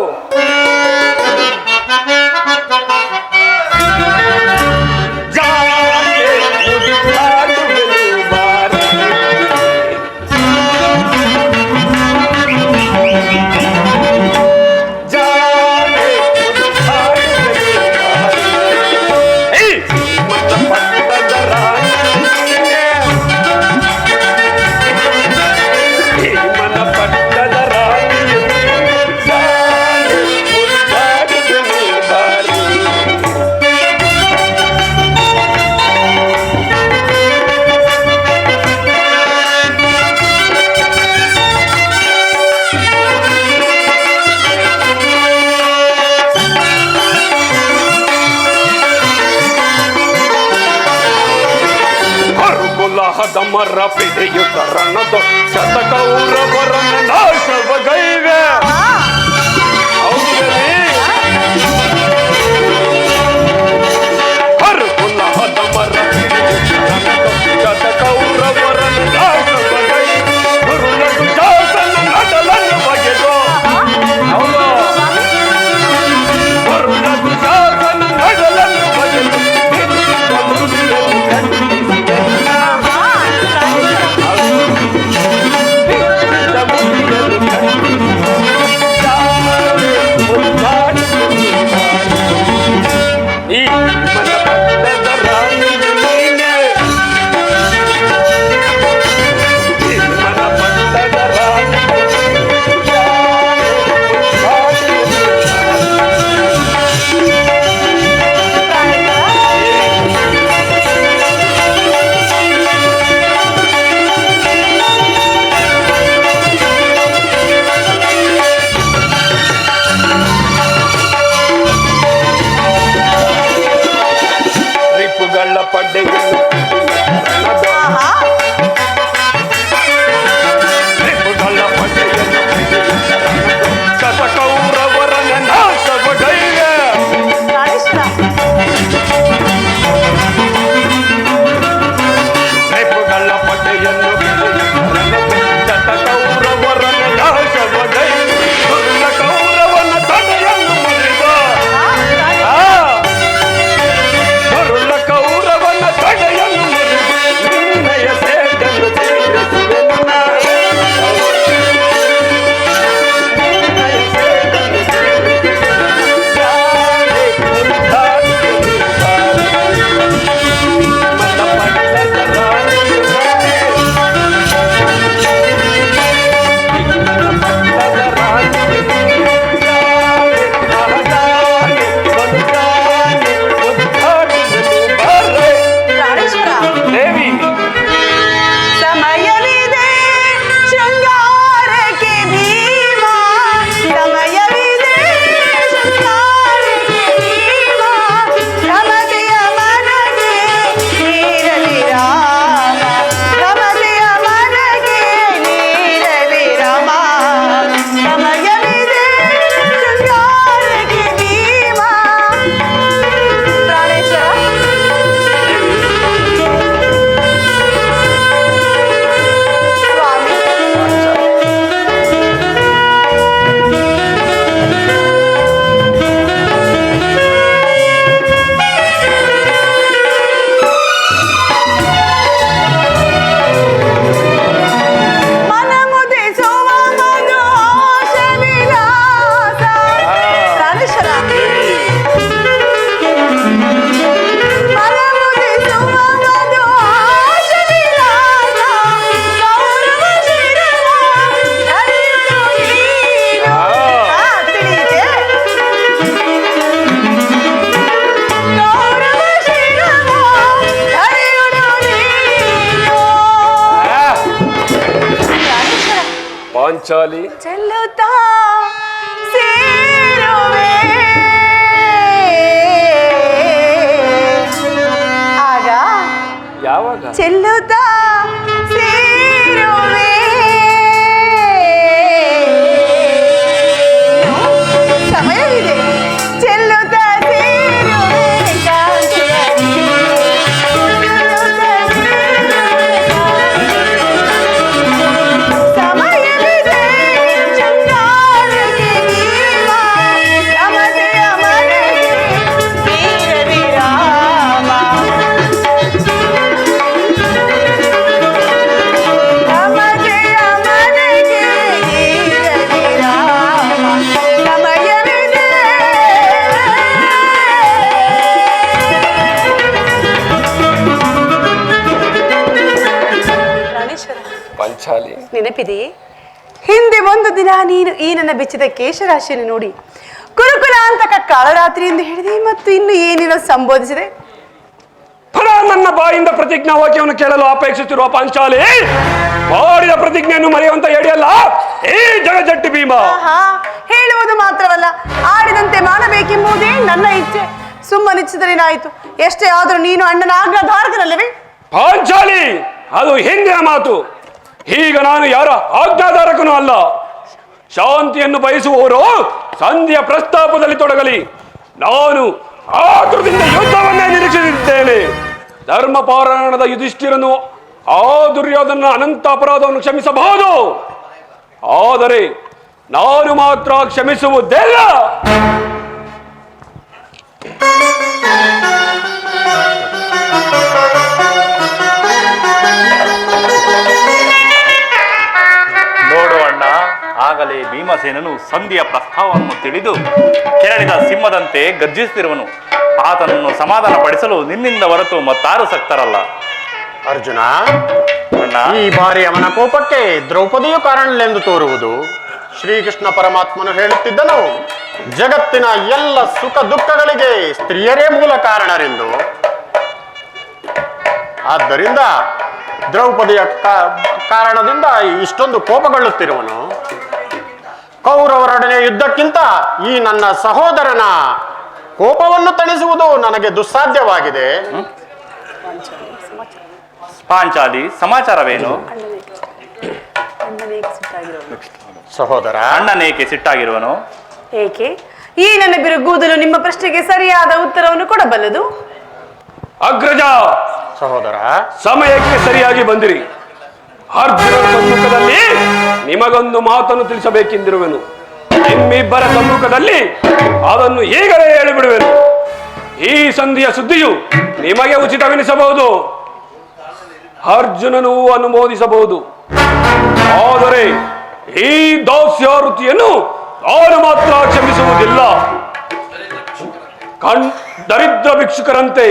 ಮರ ಪಿಡಿಯುತ್ತ ರಣದ ಶತಕೌರವರನ್ನ ನಾಶವಗೈವೆ. ಹರುಕುಲಹದ ಮರ ಪಿಡಿಯುತ್ತ ರಣದ ಶತಕೌರವರನ್ನ ನಾಶವಗೈವೆ. ಗುರುನದು ಶಾಸನ ನಡಲನ್ನು ಬಗೆದು. ಗುರುನದು ಶಾಸನ ನಡಲನ್ನು ಬಗೆದು. ಪಾಂಚಾಲಿ ಚೆಲ್ಲುತ್ತಾ ಸೇರುವೆ ಆಗ ಯಾವಾಗ ಚೆಲ್ಲುತ್ತಾ ಸೇರುವೆ ಸಮಯವಿದೆ ಚೆಲ್ಲುತ್ತಾ ಸೇರುವೆ ಸಮಯವಿದೆ ಚಂಗಾರಕ್ಕೆ ನೀವ ಸಮತೆಯ ಮನೆಗೆ ವೀರವಿರಾಮ ಸಮತೆಯ ಮನೆಗೆ ವೀರವಿರಾಮ ಸಮಯವಿದೆ ಪ್ರಾಣೇಶ್ವರ ಪಾಂಚಾಲಿ ನೆನಪಿದೆಯೇ ಹಿಂದೆ ಒಂದು ದಿನ ನೀನು ಈ ನನ್ನ ಬೆಚ್ಚಿದ ಕೇಶರಾಶಿಯನ್ನು ನೋಡಿ ಕುರುಕುಲಾಂತಕ ಕಾಳರಾತ್ರಿ ಎಂದು ಹೇಳಿದೆ ಮತ್ತು ಇನ್ನು ಏನೇನೋ ಸಂಬೋಧಿಸಿದೆ. ಪುನಃ ನನ್ನ ಬಾಯಿಂದ ಪ್ರತಿಜ್ಞಾ ವಾಕ್ಯವನ್ನು ಕೇಳಲು ಅಪೇಕ್ಷಿಸಿರುವ ಪಾಂಚಾಲಿ ಮಾಡಿದ ಪ್ರತಿಜ್ಞೆಯನ್ನು ಮರೆಯುವಂತ ಹೇಳಿಯಲ್ಲ ಈ ಜಗಜಟ್ಟಿ ಭೀಮ. ಆಹಾ, ಹೇಳುವುದು ಮಾತ್ರವಲ್ಲ ಆಡಿದಂತೆ ಮಾಡಬೇಕೆಂಬುದೇ ನನ್ನ ಇಚ್ಛೆ. ಸುಮ್ಮನಿಚ್ಛಿದರೇನಾಯಿತು, ಎಷ್ಟೇ ಆದರೂ ನೀನು ಅಣ್ಣನ ಆಜ್ಞಾಧಾರಕನಲ್ಲವೇ? ಪಾಂಚಾಲಿ ಅದು ಹಿಂದಿನ ಮಾತು. ಈಗ ನಾನು ಯಾರ ಆಜ್ಞಾಧಾರಕನೂ ಅಲ್ಲ. ಶಾಂತಿಯನ್ನು ಬಯಸುವವರು ಸಂಧಿಯ ಪ್ರಸ್ತಾಪದಲ್ಲಿ ತೊಡಗಲಿ. ನಾನು ಆತುರದಿಂದ ಯುದ್ಧವನ್ನೇ ನಿರೀಕ್ಷಿಸಿದ್ದೇನೆ. ಧರ್ಮಪಾರಾಯಣದ ಯುಧಿಷ್ಠಿರನು ಆ ದುರ್ಯೋಧನ ಅನಂತ ಅಪರಾಧವನ್ನು ಕ್ಷಮಿಸಬಹುದು, ಆದರೆ ನಾನು ಮಾತ್ರ ಕ್ಷಮಿಸುವುದಿಲ್ಲ. ನೋಡು ಅಣ್ಣ, ಆಗಲೇ ಭೀಮಸೇನನು ಸಂಧಿಯ ಪ್ರಸ್ತಾವವನ್ನು ತಿಳಿದು ಕೆರಳಿದ ಸಿಂಹದಂತೆ ಗರ್ಜಿಸುತ್ತಿರುವನು. ಆತನನ್ನು ಸಮಾಧಾನ ಪಡಿಸಲು ನಿನ್ನಿಂದ ಹೊರತು ಮತ್ತಾರು ಸಕ್ತರಲ್ಲ. ಅರ್ಜುನ, ಅಣ್ಣ, ಈ ಬಾರಿ ಅವನ ಕೋಪಕ್ಕೆ ದ್ರೌಪದಿಯು ಕಾರಣಲೆಂದು ತೋರುವುದು. ಶ್ರೀಕೃಷ್ಣ ಪರಮಾತ್ಮನು ಹೇಳುತ್ತಿದ್ದನು, ಜಗತ್ತಿನ ಎಲ್ಲ ಸುಖ ದುಃಖಗಳಿಗೆ ಸ್ತ್ರೀಯರೇ ಮೂಲ ಕಾರಣರೆಂದು. ಆದ್ದರಿಂದ ದ್ರೌಪದಿಯ ಕಾರಣದಿಂದ ಇಷ್ಟೊಂದು ಕೋಪಗೊಳ್ಳುತ್ತಿರುವನು. ಕೌರವರೊಡನೆ ಯುದ್ಧಕ್ಕಿಂತ ಈ ನನ್ನ ಸಹೋದರನ ಕೋಪವನ್ನು ತಣಿಸುವುದು ನನಗೆ ದುಸ್ಸಾಧ್ಯವಾಗಿದೆ. ಪಾಂಚಾಲಿ, ಸಮಾಚಾರವೇನು? ಸಹೋದರ, ಅಣ್ಣನೇಕೆ ಸಿಟ್ಟಾಗಿರುವನು? ಏಕೆ? ಈ ನನ್ನ ಬಿರುಗೂದಲು ನಿಮ್ಮ ಪ್ರಶ್ನೆಗೆ ಸರಿಯಾದ ಉತ್ತರವನ್ನು ಕೊಡಬಲ್ಲದು. ಅಗ್ರಜ, ಸಹೋದರ, ಸಮಯಕ್ಕೆ ಸರಿಯಾಗಿ ಬಂದಿರಿ. ಅರ್ಜುನ ಸಮ್ಮುಖದಲ್ಲಿ ನಿಮಗೊಂದು ಮಾತನ್ನು ತಿಳಿಸಬೇಕೆಂದಿರುವೆನು. ನಿಮ್ಮಿಬ್ಬರ ಸಮ್ಮುಖದಲ್ಲಿ ಅದನ್ನು ಈಗಲೇ ಹೇಳಿಬಿಡುವೆನು. ಈ ಸಂಧಿಯ ಸುದ್ದಿಯು ನಿಮಗೆ ಉಚಿತವೆನಿಸಬಹುದು, ಅರ್ಜುನನು ಅನುಮೋದಿಸಬಹುದು, ಆದರೆ ಈ ದಾಸ್ಯಾವೃತ್ತಿಯನ್ನು ನಾನು ಮಾತ್ರ ಕ್ಷಮಿಸುವುದಿಲ್ಲ. ದರಿದ್ರ ಭಿಕ್ಷುಕರಂತೆ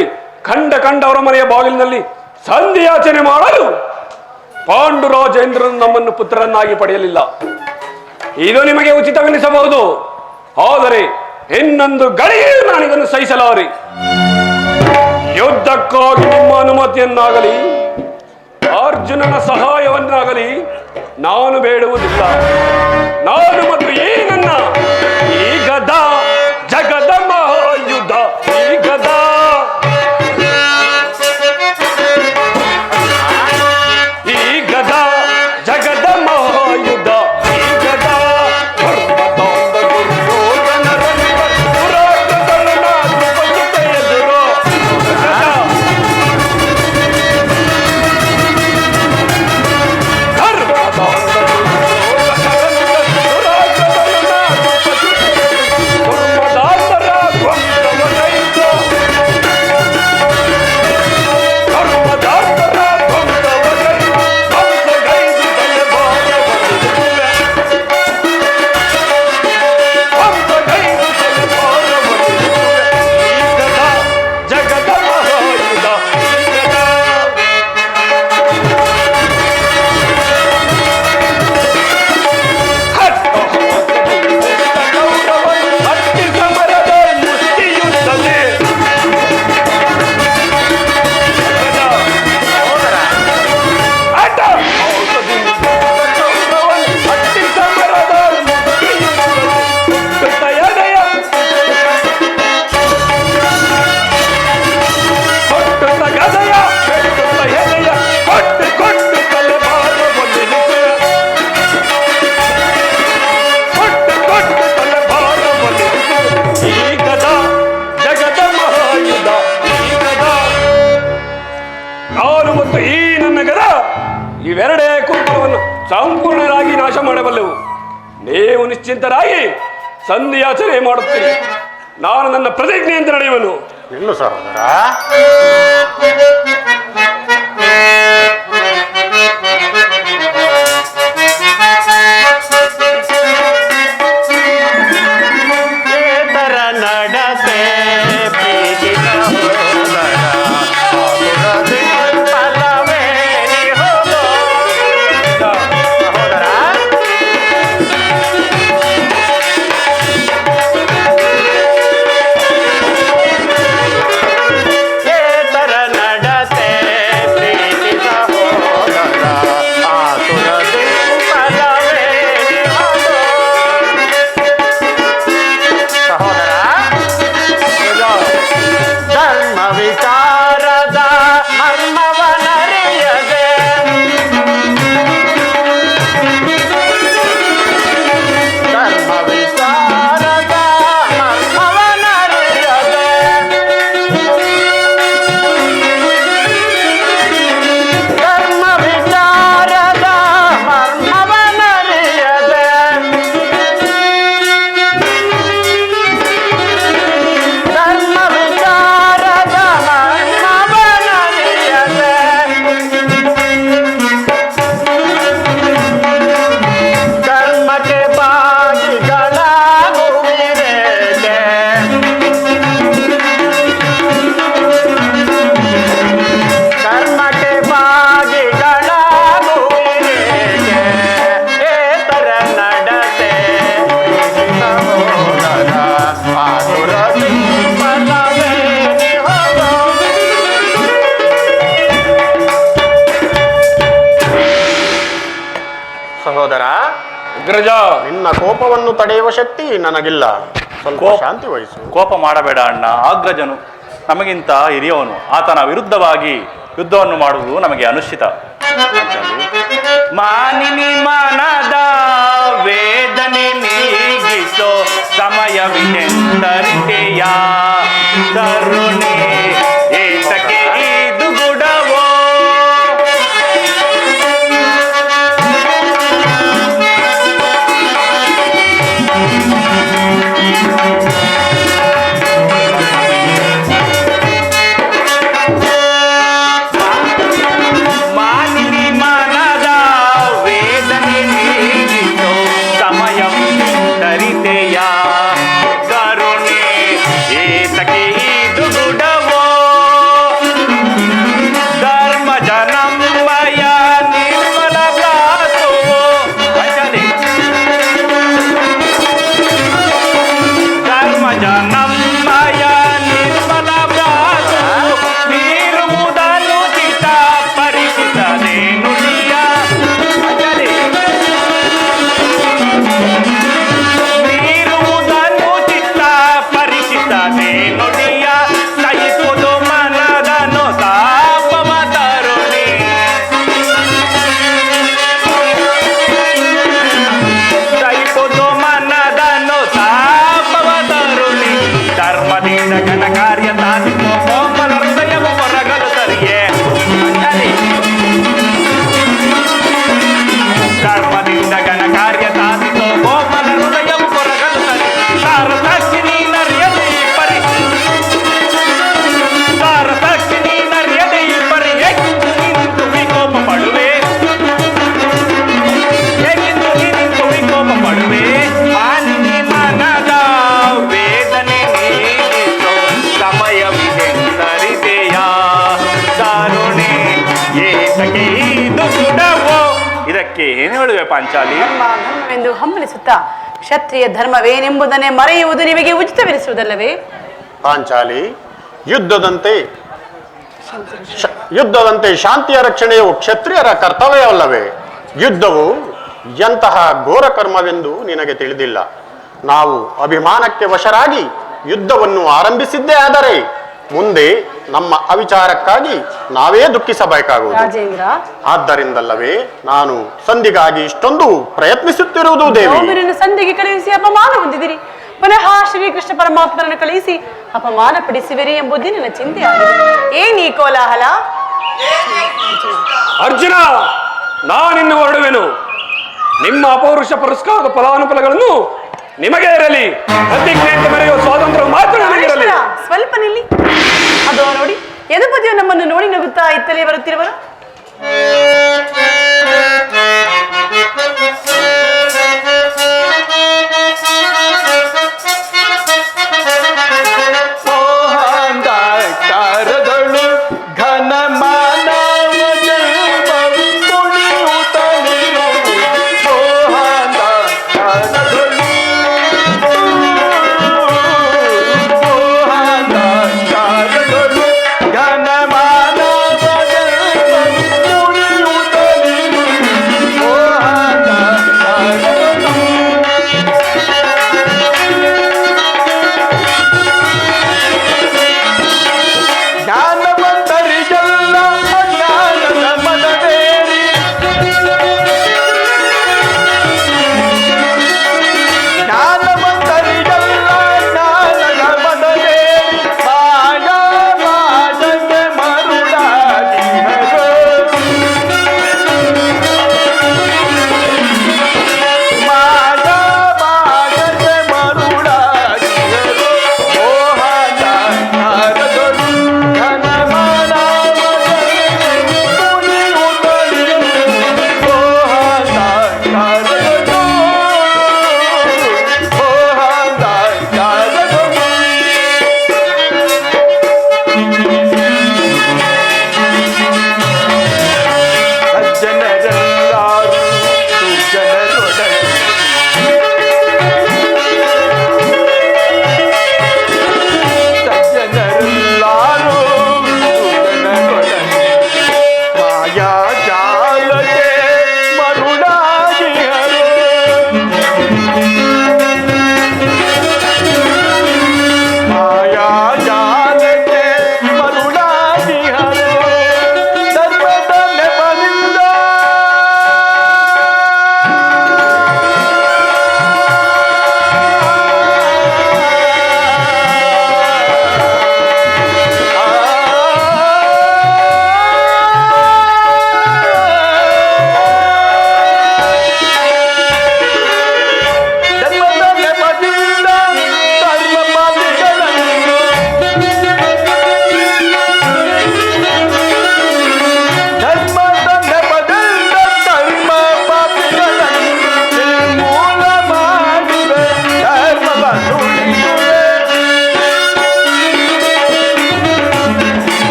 ಕಂಡವರ ಮನೆಯ ಬಾಗಿಲಿನಲ್ಲಿ ಸಂಧಿಯಾಚನೆ ಮಾಡಲು ಪಾಂಡುರಾಜೇಂದ್ರನು ನಮ್ಮನ್ನು ಪುತ್ರರನ್ನಾಗಿ ಪಡೆಯಲಿಲ್ಲ. ಇದು ನಿಮಗೆ ಉಚಿತವೆನಿಸಬಹುದು, ಆದರೆ ಇನ್ನೊಂದು ಗಳಿಗೆ ನಾನು ಇದನ್ನು ಸಹಿಸಲಾರೆ. ಯುದ್ಧಕ್ಕಾಗಿ ನಿಮ್ಮ ಅನುಮತಿಯನ್ನಾಗಲಿ ಅರ್ಜುನನ ಸಹಾಯವನ್ನಾಗಲಿ ನಾನು ಬೇಡುವುದಿಲ್ಲ. ನಾನು ಮತ್ತು ಈ ನನ್ನ ಈ ಗದ ಜಗದ ಮಹಾಯುದ್ಧ, ಈ ಗದ ಜಗದ ಮಹಾಯುದ್ಧ, ಈ ಗದ ಧರ್ಮದಾಂಧ ದುರ್ಯೋಧನರ ಪುರಾತನ ಎದುರು ಧರ್ಮದಾಂಧ ಸಂಪೂರ್ಣರಾಗಿ ನಾಶ ಮಾಡಬಲ್ಲೆವು. ನೀವು ನಿಶ್ಚಿಂತರಾಗಿ ಸಂಧಿಯಾಚನೆ ಮಾಡುತ್ತೀರಿ. ನಾನು ನನ್ನ ಪ್ರತಿಜ್ಞೆಯಂತೆ ನಡೆಯುವನು. ನಿಲ್ಲು ಸಹೋದರ. ನಡತೆ ಪ್ರೀತಿ ಸಹೋದರ ಫಲವೇ ಹೋಗೋ ಸಹೋದರ. ಏತರ ನಡತೆ ಪ್ರೀತಿ ಸಹೋದರ ಆತುರದಿ ಫಲವೇ ಹೋಗೋ ಸಹೋದರ. ಧರ್ಮ ವಿಚಾರದ ಮರ್ಮವನರಿಯದೆ ಧರ್ಮ ವಿಚಾರದ ಮರ್ಮವನರಿಯದೆ ಧರ್ಮ ವಿಚಾರದ ಮರ್ಮವನರಿಯದೆ ಧರ್ಮ ವಿಚಾರದ ಮರ್ಮವನರಿಯದೆ ಧರ್ಮಕ್ಕೆ ಬಾಗಿಗಳಾಗುವಿರೇಕೆ ಧರ್ಮಕ್ಕೆ ಬಾಗಿಗಳಾಗುವಿರೇಕೆ ಏತರ ನಡತೆ ಸಹೋದರ ಆತುರದಿ ಫಲವೇ ಹೋಗೋ. ಸಹೋದರ, ಅಗ್ರಜ, ನಿನ್ನ ಕೋಪವನ್ನು ತಡೆಯುವ ಶಕ್ತಿ ನನಗಿಲ್ಲ. ಸ್ವಲ್ಪ ಶಾಂತಿ ವಹಿಸು. ಕೋಪ ಮಾಡಬೇಡ ಅಣ್ಣ. ಅಗ್ರಜನು ನಮಗಿಂತ ಹಿರಿಯವನು. ಆತನ ವಿರುದ್ಧವಾಗಿ ಯುದ್ಧವನ್ನು ಮಾಡುವುದು ನಮಗೆ ಅನುಚಿತ. ಮಾನಿನಿ ಮನದ ವೇದನೆ ನೀಗಿಸೋ ಸಮಯವಿದೆಂದರಿತೆಯ ಕರುಣೆ ಏತಕ್ಕೆ ಇದು ಗುಡವೋ ಮಾನಿನಿ ಮನದ ವೇದನೆ ನೀಗಿಸೋ ಸಮಯಂ ತರಿತೆಯ ಕರುಣೆ ಏತಕ್ಕೆ ಇದು ಗುಡವೋ ಧರ್ಮ ಜನಮಯ ನಿರ್ಮಲ ಗಾತುವೋ ಅಂಜಲಿ ಧರ್ಮ ಜನಮಯ ನಿರ್ಮಲ ಗಾತು ನೀರುವುದನ್ನು ಚಿತ ಪರಿಚಿತನೆ ನುಡಿಯ ಅಂಜಲಿ ನೀರುವುದನ್ನು ಚಿತ್ತ ಪರಿಚಿತನೆ ನುಡಿಯ ಸಹಿಸುವುದು ಮನದನು ತಾಪವ ತರುಣಿ ಸಹಿಸುವುದು ಮನದನು ತಾಪವ ತರುಣಿ ಧರ್ಮದಿಂದ ಘನ ಕಾರ್ಯ ಸಾಧಿಸುವ ಕೋಮಲ ಹೃದಯವು ಹೊರಗಲು ಸರಿಯೇ ಅಂಜಲಿ ಧರ್ಮದಿಂದ ಘನ ಕಾರ್ಯ ಸಾಧಿಸೋ ಕೋಮಲ ಹೃದಯವು ಹೊರಗಲು ಸರಿ ಸಾರಸಾಕ್ಷಿನಿ ನರ್ಯದೆ ಪರಿ ಸಾರಸಾಕ್ಷಿನಿ ನರ್ಯದೆ ಪರಿ ಏಕೆಂದು ನಿಂತು ವಿಕೋಪ ಪಡುವೆ ಏಕೆಂದು ನಿಂತು ವಿಕೋಪ ಪಡುವೆ ಮಾನಿನಿ ಮನದ ವೇದನೆ ನೀಗಿಸೋ ಸಮಯವಿದೆಂದರಿತೆಯ ಕರುಣೆ ಏತಕ್ಕೆ ಇದು ಗುಡವೋ. ಇದಕ್ಕೆ ಏನು ಹೇಳುವೆ ಪಾಂಚಾಲಿ? ಧರ್ಮವೆಂದು ಹಂಬಲಿಸುತ್ತಾ ಕ್ಷತ್ರಿಯ ಧರ್ಮವೇನೆಂಬುದನ್ನೇ ಮರೆಯುವುದು ನಿಮಗೆ ಉಚಿತವೆನಿಸುವುದಲ್ಲವೇ? ಪಾಂಚಾಲಿ, ಯುದ್ಧದಂತೆ ಶಾಂತಿಯ ರಕ್ಷಣೆಯು ಕ್ಷತ್ರಿಯರ ಕರ್ತವ್ಯವಲ್ಲವೇ? ಯುದ್ಧವು ಎಂತಹ ಘೋರ ಕರ್ಮವೆಂದು ನಿನಗೆ ತಿಳಿದಿಲ್ಲ. ನಾವು ಅಭಿಮಾನಕ್ಕೆ ವಶರಾಗಿ ಯುದ್ಧವನ್ನು ಆರಂಭಿಸಿದ್ದೇ ಆದರೆ ಮುಂದೆ ನಮ್ಮ ಅವಿಚಾರಕ್ಕಾಗಿ ನಾವೇ ದುಃಖಿಸಬೇಕಾಗುವುದು. ರಾಜೇಂದ್ರ, ಆದ್ದರಿಂದಲ್ಲವೇ ನಾನು ಸಂಧಿಗಾಗಿ ಇಷ್ಟೊಂದು ಪ್ರಯತ್ನಿಸುತ್ತಿರುವುದು ದೇವಿ. ಒಬ್ಬರನ್ನು ಸಂಧಿಗೆ ಕಳುಹಿಸಿ ಅಪಮಾನ ಹೊಂದಿದಿರಿ, ಪುನಃ ಶ್ರೀಕೃಷ್ಣ ಪರಮಾತ್ಮರನ್ನು ಕಳುಹಿಸಿ ಅಪಮಾನ ಪಡಿಸುವಿರಿ ಎಂಬುದೇ ನನ್ನ ಚಿಂತೆಯಾಗಿದೆ. ಏನ್ ಈ ಕೋಲಾಹಲ? ಅರ್ಜುನ, ನಾನಿನ್ನು ಹೊರಡುವೆನು. ನಿಮ್ಮ ಅಪೌರುಷ ಪುರಸ್ಕಾರದ ಫಲಾನುಫಲಗಳನ್ನು ನಿಮಗೆ ಇರಲಿ. ಪ್ರತಿಜ್ಞೆ ಅಂತ ಮೆರೆಯುವ ಸ್ವಾತಂತ್ರ್ಯ ಮಾತ್ರ ನನಗಿರಲಿ. ಪ್ರಾಣೇಶ್ವರ, ಸ್ವಲ್ಪ ನಿಲ್ಲಿ. ಅದು ನೋಡಿ ಯದುಪತಿಯು ನಮ್ಮನ್ನು ನೋಡಿ ನಗುತ್ತಾ ಇತ್ತಲೇ ಬರುತ್ತಿರುವರು.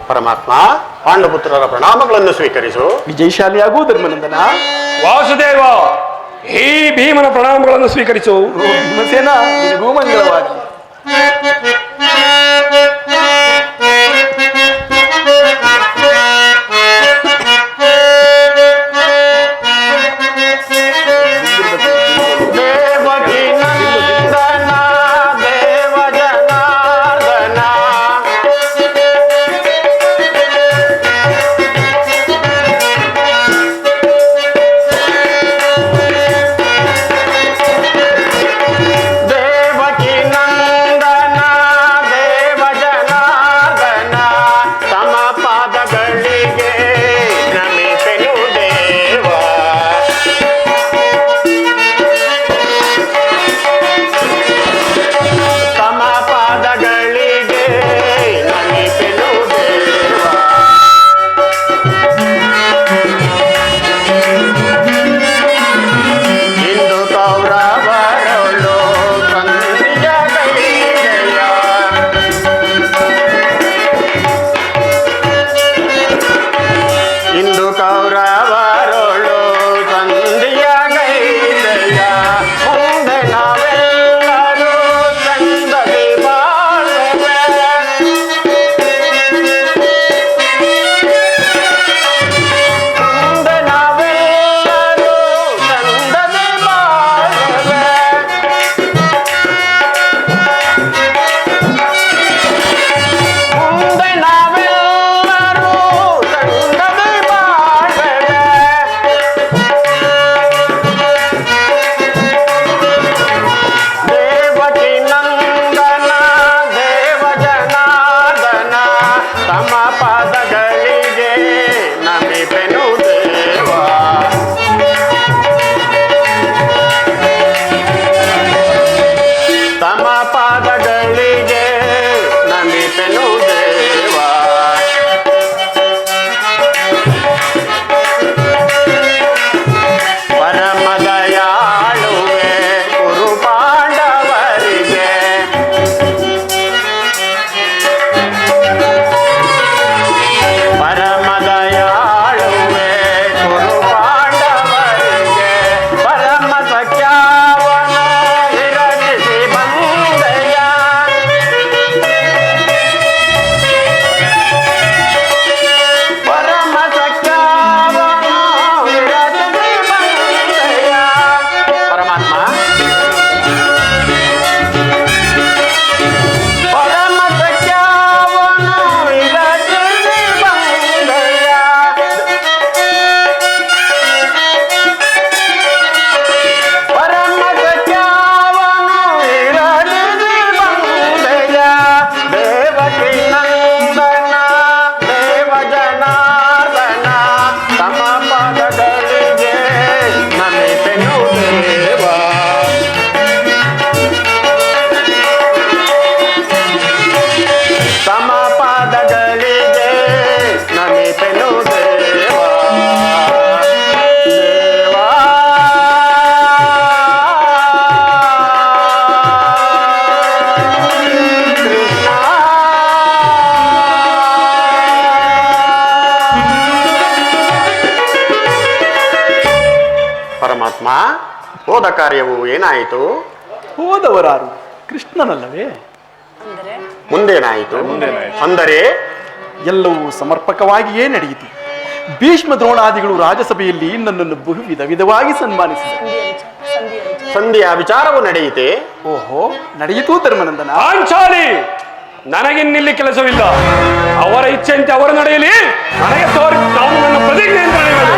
ಪರಮಾತ್ಮ, ಪಾಂಡುಪುತ್ರರ ಪ್ರಣಾಮಗಳನ್ನು ಸ್ವೀಕರಿಸು. ವಿಜಯಶಾಲಿಯಾಗೂ ಧರ್ಮನಂದನ. ವಾಸುದೇವ, ಈ ಭೀಮನ ಪ್ರಣಾಮಗಳನ್ನು ಸ್ವೀಕರಿಸು. ಭೀಮಸೇನ, ನಿನಗೂ ಮಂಗಳವಾಗಲಿ. ದೇವಕಿ ನಂದನ ದೇವ ಪರಮಾತ್ಮ, ಹೋದ ಕಾರ್ಯವು ಏನಾಯಿತು? ಹೋದವರಾರು ಕೃಷ್ಣನಲ್ಲವೇ? ಅಂದರೆ ಮುಂದೇನಾಯಿತು? ಅಂದರೆ ಎಲ್ಲವೂ ಸಮರ್ಪಕವಾಗಿಯೇ ನಡೆಯಿತು. ಭೀಷ್ಮ ದ್ರೋಣಾದಿಗಳು ರಾಜಸಭೆಯಲ್ಲಿ ನನ್ನನ್ನು ಬಹು ವಿಧ ವಿಧವಾಗಿ ಸನ್ಮಾನಿಸಿದರು. ಸಂಧಿಯ ವಿಚಾರವು ನಡೆಯಿತೆ. ಓಹೋ, ನಡೆಯಿತು ಧರ್ಮನಂದನ. ಪಾಂಚಾಲಿ, ನನಗಿನ್ನಿಲ್ಲಿ ಕೆಲಸವಿಲ್ಲ. ಅವರ ಇಚ್ಛೆಯಂತೆ ಅವರು ನಡೆಯಲಿ. ನನಗೆ ತೋರಿ ನಾನು ನನ್ನ ಪ್ರತಿಜ್ಞೆಯನ್ನು ನಡೆಯುವೆನು.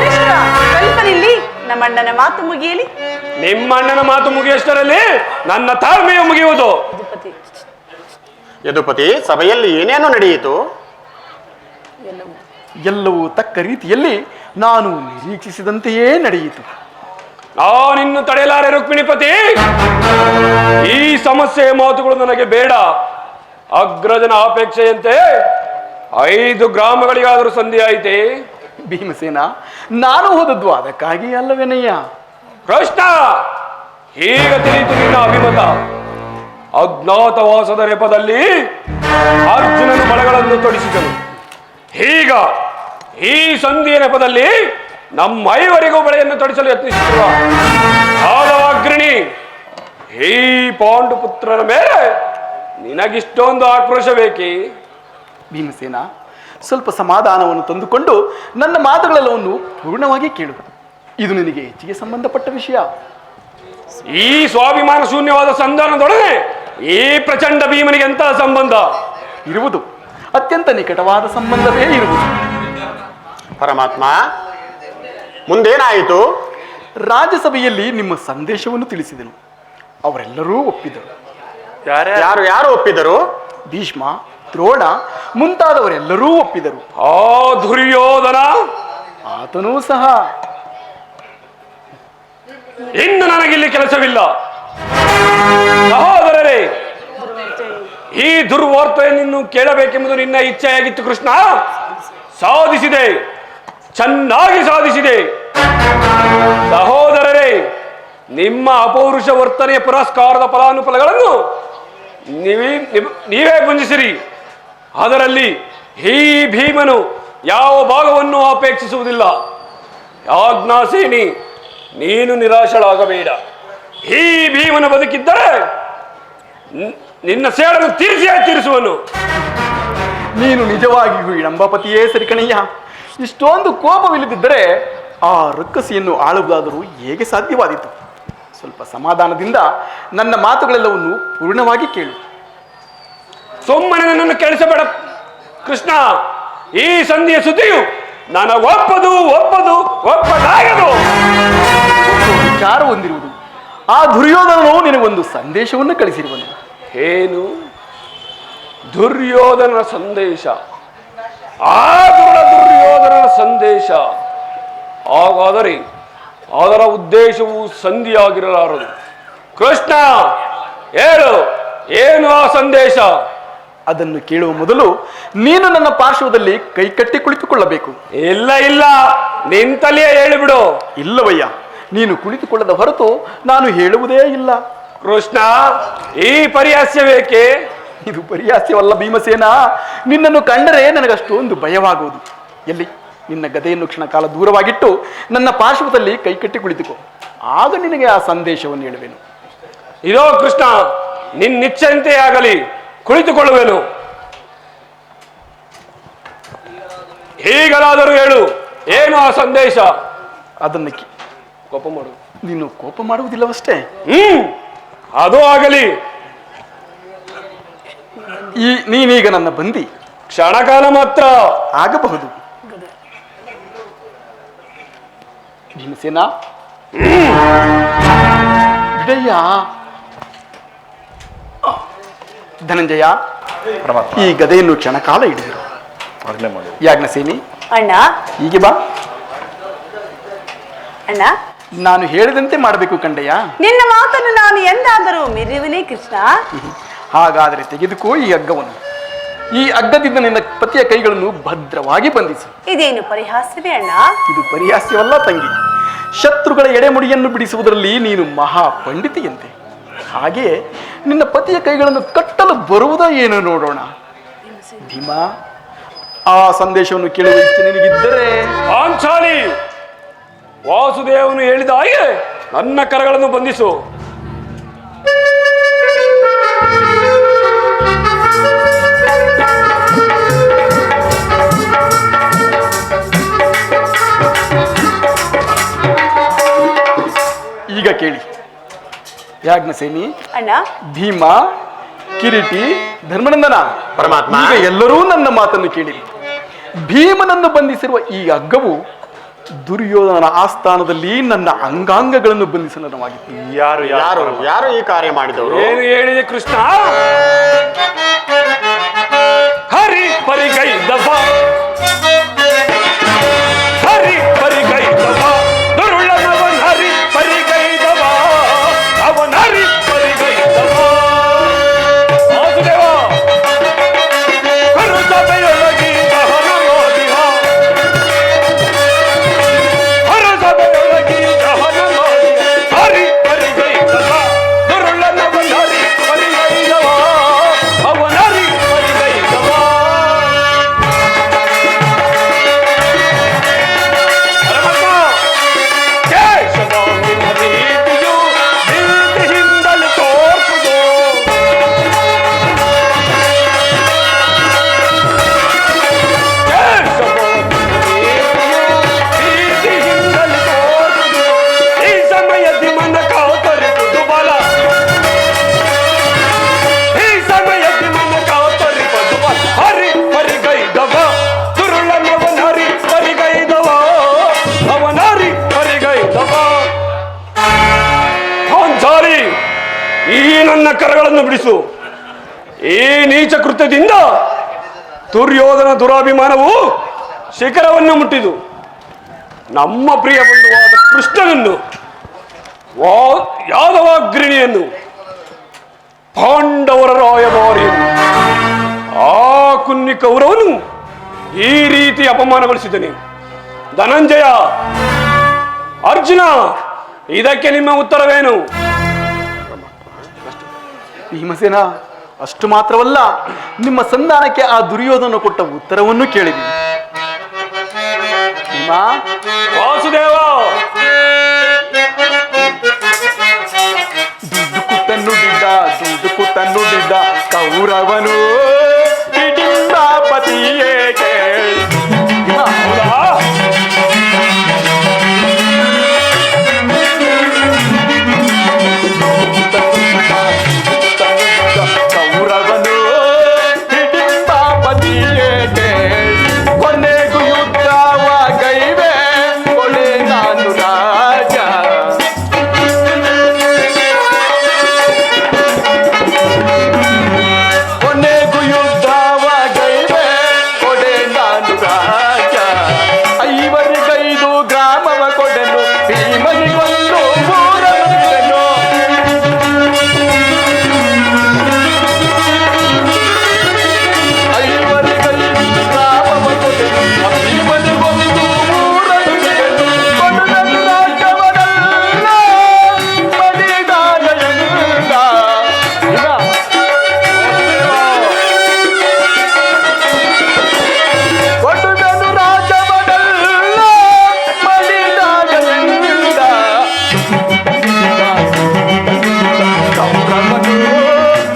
ಕಲ್ಪನಿಲ್ಲಿ ನಮ್ಮಣ್ಣನ ಮಾತು ಮುಗಿಯಲಿ. ನಿಮ್ಮಣ್ಣನ ಮಾತು ಮುಗಿಯಷ್ಟರಲ್ಲಿ ನನ್ನ ತಾಳ್ಮೆಯು ಮುಗಿಯುವುದು. ಯದುಪತಿ, ಸಭೆಯಲ್ಲಿ ಏನೇನು ನಡೆಯಿತು? ಎಲ್ಲವೂ ತಕ್ಕ ರೀತಿಯಲ್ಲಿ ನಾನು ನಿರೀಕ್ಷಿಸಿದಂತೆಯೇ ನಡೆಯಿತು. ನಾನಿನ್ನು ತಡೆಯಲಾರೆ ರುಕ್ಮಿಣಿಪತಿ. ಈ ಸಮಸ್ಯೆಯ ಮಾತುಗಳು ನನಗೆ ಬೇಡ. ಅಗ್ರಜನ ಅಪೇಕ್ಷೆಯಂತೆ 5 ಗ್ರಾಮಗಳಿಗಾದರೂ ಸಂಧಿ ಆಯಿತೆ. ಭೀಮಸೇನ, ನಾನು ಹೋದದ್ದು ಅದಕ್ಕಾಗಿ ಅಲ್ಲವೇನಯ್ಯ? ಕೃಷ್ಣ, ಈಗ ತಿಳಿಯಿತು ನಿನ್ನ ಅಭಿಮತ. ಅಜ್ಞಾತವಾಸದ ನೆಪದಲ್ಲಿ ಅರ್ಜುನನು ಬಲಗಳನ್ನು ತೊಡಿಸಿದನು. ಈಗ ಈ ಸಂಧಿಯ ನೆಪದಲ್ಲಿ ನಮ್ಮ 5ವರಿಗೂ ಬಳೆಯನ್ನು ತೊಡಿಸಲು ಯತ್ನಿಸುತ್ತಿರುವ ಅಗ್ರಣಿ ಈ ಪಾಂಡುಪುತ್ರನ ಮೇಲೆ ನಿನಗಿಷ್ಟೊಂದು ಆಕ್ರೋಶ ಬೇಕೇ? ಭೀಮಸೇನ, ಸ್ವಲ್ಪ ಸಮಾಧಾನವನ್ನು ತಂದುಕೊಂಡು ನನ್ನ ಮಾತುಗಳೆಲ್ಲವನ್ನು ಪೂರ್ಣವಾಗಿ ಕೇಳು. ಇದು ನಿನಗೆ ಹೆಚ್ಚಿಗೆ ಸಂಬಂಧಪಟ್ಟ ವಿಷಯ. ಈ ಸ್ವಾಭಿಮಾನ ಶೂನ್ಯವಾದ ಸಂಧಾನದೊಡನೆ ಈ ಪ್ರಚಂಡ ಭೀಮನಿಗೆ ಎಂತಹ ಸಂಬಂಧ ಇರುವುದು? ಅತ್ಯಂತ ನಿಕಟವಾದ ಸಂಬಂಧವೇ ಇರುವುದು. ಪರಮಾತ್ಮ, ಮುಂದೇನಾಯಿತು? ರಾಜ್ಯಸಭೆಯಲ್ಲಿ ನಿಮ್ಮ ಸಂದೇಶವನ್ನು ತಿಳಿಸಿದೆನು. ಅವರೆಲ್ಲರೂ ಒಪ್ಪಿದರು. ಯಾರು ಯಾರು ಒಪ್ಪಿದರು? ಭೀಷ್ಮ, ದ್ರೋಣ ಮುಂತಾದವರೆಲ್ಲರೂ ಒಪ್ಪಿದರು. ಆ ದುರ್ಯೋಧನ ಆತನೂ ಸಹ. ಇನ್ನು ನನಗಿಲ್ಲಿ ಕೆಲಸವಿಲ್ಲ. ಸಹೋದರರೇ, ಈ ದುರ್ವಾರ್ತೆಯನ್ನು ಕೇಳಬೇಕೆಂಬುದು ನಿನ್ನ ಇಚ್ಛೆಯಾಗಿತ್ತು. ಕೃಷ್ಣ, ಸಾಧಿಸಿದೆ, ಚೆನ್ನಾಗಿ ಸಾಧಿಸಿದೆ. ಸಹೋದರರೇ, ನಿಮ್ಮ ಅಪೌರುಷ ವರ್ತನೆಯ ಪುರಸ್ಕಾರದ ಫಲಾನುಫಲಗಳನ್ನು ನೀವೇ ಗುಂಜಿಸಿರಿ. ಅದರಲ್ಲಿ ಈ ಭೀಮನು ಯಾವ ಭಾಗವನ್ನು ಅಪೇಕ್ಷಿಸುವುದಿಲ್ಲ. ಯಾಜ್ಞಾಸೇನಿ, ನೀನು ನಿರಾಶಳಾಗಬೇಡ. ಈ ಭೀಮನು ಬದುಕಿದ್ದರೆ ನಿನ್ನ ಸೇಡನ್ನು ತೀರಿಸುವನು. ನೀನು ನಿಜವಾಗಿಯೂ ವಿಳಂಬಪತಿಯೇ ಸರಿಕಣಯ್ಯ. ಇಷ್ಟೊಂದು ಕೋಪವಿಲ್ಲದಿದ್ದರೆ ಆ ರಕ್ಕಸಿಯನ್ನು ಆಳುವುದಾದರೂ ಹೇಗೆ ಸಾಧ್ಯವಾದೀತು? ಸ್ವಲ್ಪ ಸಮಾಧಾನದಿಂದ ನನ್ನ ಮಾತುಗಳೆಲ್ಲವನ್ನು ಪೂರ್ಣವಾಗಿ ಕೇಳು. ಸುಮ್ಮನೆ ನನ್ನನ್ನು ಕೇಳಿಸಬೇಡ ಕೃಷ್ಣ. ಈ ಸಂಧಿಯ ಸುದ್ದಿಯು ನಾನು ಒಪ್ಪದಾಗದು. ವಿಚಾರ ಹೊಂದಿರುವುದು. ಆ ದುರ್ಯೋಧನನು ನಿನಗೊಂದು ಸಂದೇಶವನ್ನು ಕಳಿಸಿರುವನು. ಏನು? ದುರ್ಯೋಧನನ ಸಂದೇಶ? ಆ ದುರ್ಯೋಧನನ ಸಂದೇಶ? ಹಾಗಾದರೆ ಅದರ ಉದ್ದೇಶವು ಸಂಧಿಯಾಗಿರಲಾರದು. ಕೃಷ್ಣ, ಹೇಳು, ಏನು ಆ ಸಂದೇಶ? ಅದನ್ನು ಕೇಳುವ ಮೊದಲು ನೀನು ನನ್ನ ಪಾರ್ಶ್ವದಲ್ಲಿ ಕೈಕಟ್ಟಿ ಕುಳಿತುಕೊಳ್ಳಬೇಕು. ಇಲ್ಲ, ನಿಂತಲೇ ಹೇಳಿಬಿಡು. ಇಲ್ಲವಯ್ಯ, ನೀನು ಕುಳಿತುಕೊಳ್ಳದ ಹೊರತು ನಾನು ಹೇಳುವುದೇ ಇಲ್ಲ. ಕೃಷ್ಣ, ಈ ಪರಿಹಾಸ್ಯ ಬೇಕೆ? ಇದು ಪರಿಹಾಸ್ಯವಲ್ಲ ಭೀಮಸೇನ. ನಿನ್ನನ್ನು ಕಂಡರೆ ನನಗಷ್ಟೊಂದು ಭಯವಾಗುವುದು. ಎಲ್ಲಿ ನಿನ್ನ ಗದೆಯನ್ನು ಕ್ಷಣ ಕಾಲ ದೂರವಾಗಿಟ್ಟು ನನ್ನ ಪಾರ್ಶ್ವದಲ್ಲಿ ಕೈಕಟ್ಟಿ ಕುಳಿತುಕೋ. ಆಗ ನಿನಗೆ ಆ ಸಂದೇಶವನ್ನು ಹೇಳುವೆನು. ಇದೋ ಕೃಷ್ಣ, ನಿನ್ನಿಚ್ಛೆಯಂತೆ ಆಗಲಿ, ಕುಳಿತುಕೊಳ್ಳುವೆನು. ಹೀಗಲಾದರೂ ಹೇಳು, ಏನು ಆ ಸಂದೇಶ? ಅದನ್ನು ಕೋಪ ಮಾಡು. ನೀನು ಕೋಪ ಮಾಡುವುದಿಲ್ಲವಷ್ಟೇ. ಅದು ಆಗಲಿ. ನೀನೀಗ ನನ್ನ ಬಂದಿ. ಕ್ಷಣಕಾಲ ಮಾತ್ರ ಆಗಬಹುದು. ಭೀಮಸೇನ, ಬಿಡಯ್ಯ. ಧನಂಜಯ, ಈ ಗದೆಯನ್ನು ಕ್ಷಣಕಾಲ ಹಿಡಿದಿರು. ಯಾಜ್ಞಸೇನಿ, ಅಣ್ಣ, ಹೀಗೆ ಬಾ. ಅಣ್ಣ, ನಾನು ಹೇಳಿದಂತೆ ಮಾಡಬೇಕು ಕಂಡಯ್ಯ. ನಿನ್ನ ಮಾತನ್ನು ನಾನು ಎಂದಾದರೂ ಮೀರುವನೇ ಕೃಷ್ಣ? ಹಾಗಾದರೆ ತೆಗೆದುಕೋ ಈ ಹಗ್ಗವನ್ನು. ಈ ಹಗ್ಗದಿಂದ ನಿನ್ನ ಪತಿಯ ಕೈಗಳನ್ನು ಭದ್ರವಾಗಿ ಬಂಧಿಸು. ಇದೇನು ಪರಿಹಾಸ್ಯವೇ ಅಣ್ಣ? ಇದು ಪರಿಹಾಸ್ಯವಲ್ಲ ತಂಗಿ. ಶತ್ರುಗಳ ಎಡೆಮುಡಿಯನ್ನು ಬಿಡಿಸುವುದರಲ್ಲಿ ನೀನು ಮಹಾ ಪಂಡಿತಿಯಂತೆ. ಹಾಗೆಯೇ ನಿನ್ನ ಪತಿಯ ಕೈಗಳನ್ನು ಕಟ್ಟಲು ಬರುವುದೋ ಏನೋ ನೋಡೋಣ. ಭೀಮಾ, ಆ ಸಂದೇಶವನ್ನು ಕೇಳುವ ಇಚ್ಛೆ ನಿನಗಿದ್ದರೆ ಪಾಂಚಾಲಿ, ವಾಸುದೇವನು ಹೇಳಿದ ಹಾಗೆ ನನ್ನ ಕರಗಳನ್ನು ಬಂಧಿಸು. ಈಗ ಕೇಳಿ ಯಾಜ್ಞಸೇನಿ, ಅಣ್ಣ, ಭೀಮ, ಕಿರೀಟಿ, ಧರ್ಮನಂದನ, ಪರಮಾತ್ಮ. ಈಗ ಎಲ್ಲರೂ ನನ್ನ ಮಾತನ್ನು ಕೇಳಿ. ಭೀಮನನ್ನು ಬಂಧಿಸಿರುವ ಈ ಹಗ್ಗವು ದುರ್ಯೋಧನನ ಆಸ್ಥಾನದಲ್ಲಿ ನನ್ನ ಅಂಗಾಂಗಗಳನ್ನು ಬಂಧಿಸಲನವಾಗಿತ್ತು. ಯಾರು ಯಾರು ಯಾರು ಈ ಕಾರ್ಯ ಮಾಡಿದವರು? ಏನು ಹೇಳಿದೆ ಕೃಷ್ಣ? ಹರಿ ಪರಿಗೈದವ, ಹರಿ ಪರಿಗೈದವ, ದುರುಳನವನ್ ಹರಿ ಪರಿಗೈದವ, ಅವನ್ ಹರಿ ಪರಿಗೈದವ. ವಾಸುದೇವ ಕರು ಸಭೆಯೊಳಗಿ ದಹನ ಮಾಡಿಹ, ಕರು ಸಭೆಯೊಳಗಿ ದಹನ ಮಾಡಿಹ, ಹರಿ ಪರಿಗೈದವ, ದುರುಳನವನ್ ಹರಿ ಪರಿಗೈದವ, ಅವನ್ ಹರಿ ಪರಿಗೈದವ. ಪರಮಾತ್ಮ, ಕೇಶವಾಂಗಿನ ರೀತಿಯು ನಿಂತಿಯಿಂದಲೂ ತೋರ್ಪುದು. ಕೇಶವಾಂಗಿನ ರೀತಿಯಿಂದಲೂ ತೋರ್ಪುದು. ಈ ಸಮಯದಿ ಮನ ಕಾತರಿಪುದು ಬಲ, ಈ ಸಮಯದಿ ಮನ ಕಾತರಿಪುದು ಬಲ. ಹರಿ ಪರಿಗೈದವ, ದುರುಳನವನ್ ಹರಿ ಪರಿಗೈದವ, ಅವನ್ ಹರಿ ಪರಿಗೈದವ. ಪಾಂಚಾಲಿ, ಈ ನನ್ನ ಕರಗಳನ್ನು ಬಿಡಿಸು. ಈ ನೀಚ ಕೃತ್ಯದಿಂದ ದುರ್ಯೋಧನ ದುರಾಭಿಮಾನವು ಶಿಖರವನ್ನು ಮುಟ್ಟಿದು. ನಮ್ಮ ಪ್ರಿಯ ಬಂಧುವಾದ ಕೃಷ್ಣನನ್ನು, ಯಾದವಾಗ್ರಣಿಯನ್ನು, ಪಾಂಡವರ ರಾಯಭಾರಿಯನ್ನು, ಆ ಕುನ್ನಿ ಕೌರವನು ಈ ರೀತಿ ಅಪಮಾನಗೊಳಿಸಿದನೆ. ಧನಂಜಯ, ಅರ್ಜುನ, ಇದಕ್ಕೆ ನಿಮ್ಮ ಉತ್ತರವೇನು? ಭೀಮಸೇನ, ಅಷ್ಟು ಮಾತ್ರವಲ್ಲ, ನಿಮ್ಮ ಸಂಧಾನಕ್ಕೆ ಆ ದುರ್ಯೋಧನ ಕೊಟ್ಟ ಉತ್ತರವನ್ನು ಕೇಳಿದ್ವಿ. ಭೀಮ, ವಾಸುದೇವ, ದುಡ್ಡು ಕುತ್ತನ್ನುಡಿದ್ದ ಕೌರವನು ಹಿಡಿಂಬಾಪತಿಯೇ ಕೇಳಿ. ಹೌದಾ? ಕೌರವನು ಹಿಡಿಂಬಾಪತಿಯೇ ಕೇಳಿ. ಕೊನೆಗೂ ಯುದ್ಧವಾಗೈವೆ, ಕೊನೆ ನಾನು ರಾಜ. ಕೊನೆಗೂ ಯುದ್ಧವಾಗೈವೆ, ಕೊನೆ ನಾನು ರಾಜ. 5 ಗ್ರಾಮವ ಕೊಡನು, ಭೀಮನಿಗೊಂದು ಊರನ್ನು. 5 ಗ್ರಾಮವ ಕೊಡನು, ಭೀಮನಿಗೊಂದು ಊರನ್ನು. ಕೊಡನು ರಾಜ್ಯವನಲ್ಲ, ಬಲಿದಾನದಿಂದ. ಕೊಡುವೆನು ರಾಜವನಲ್ಲ, ಬಲಿದಾನದಿಂದ. ಕೌರವನು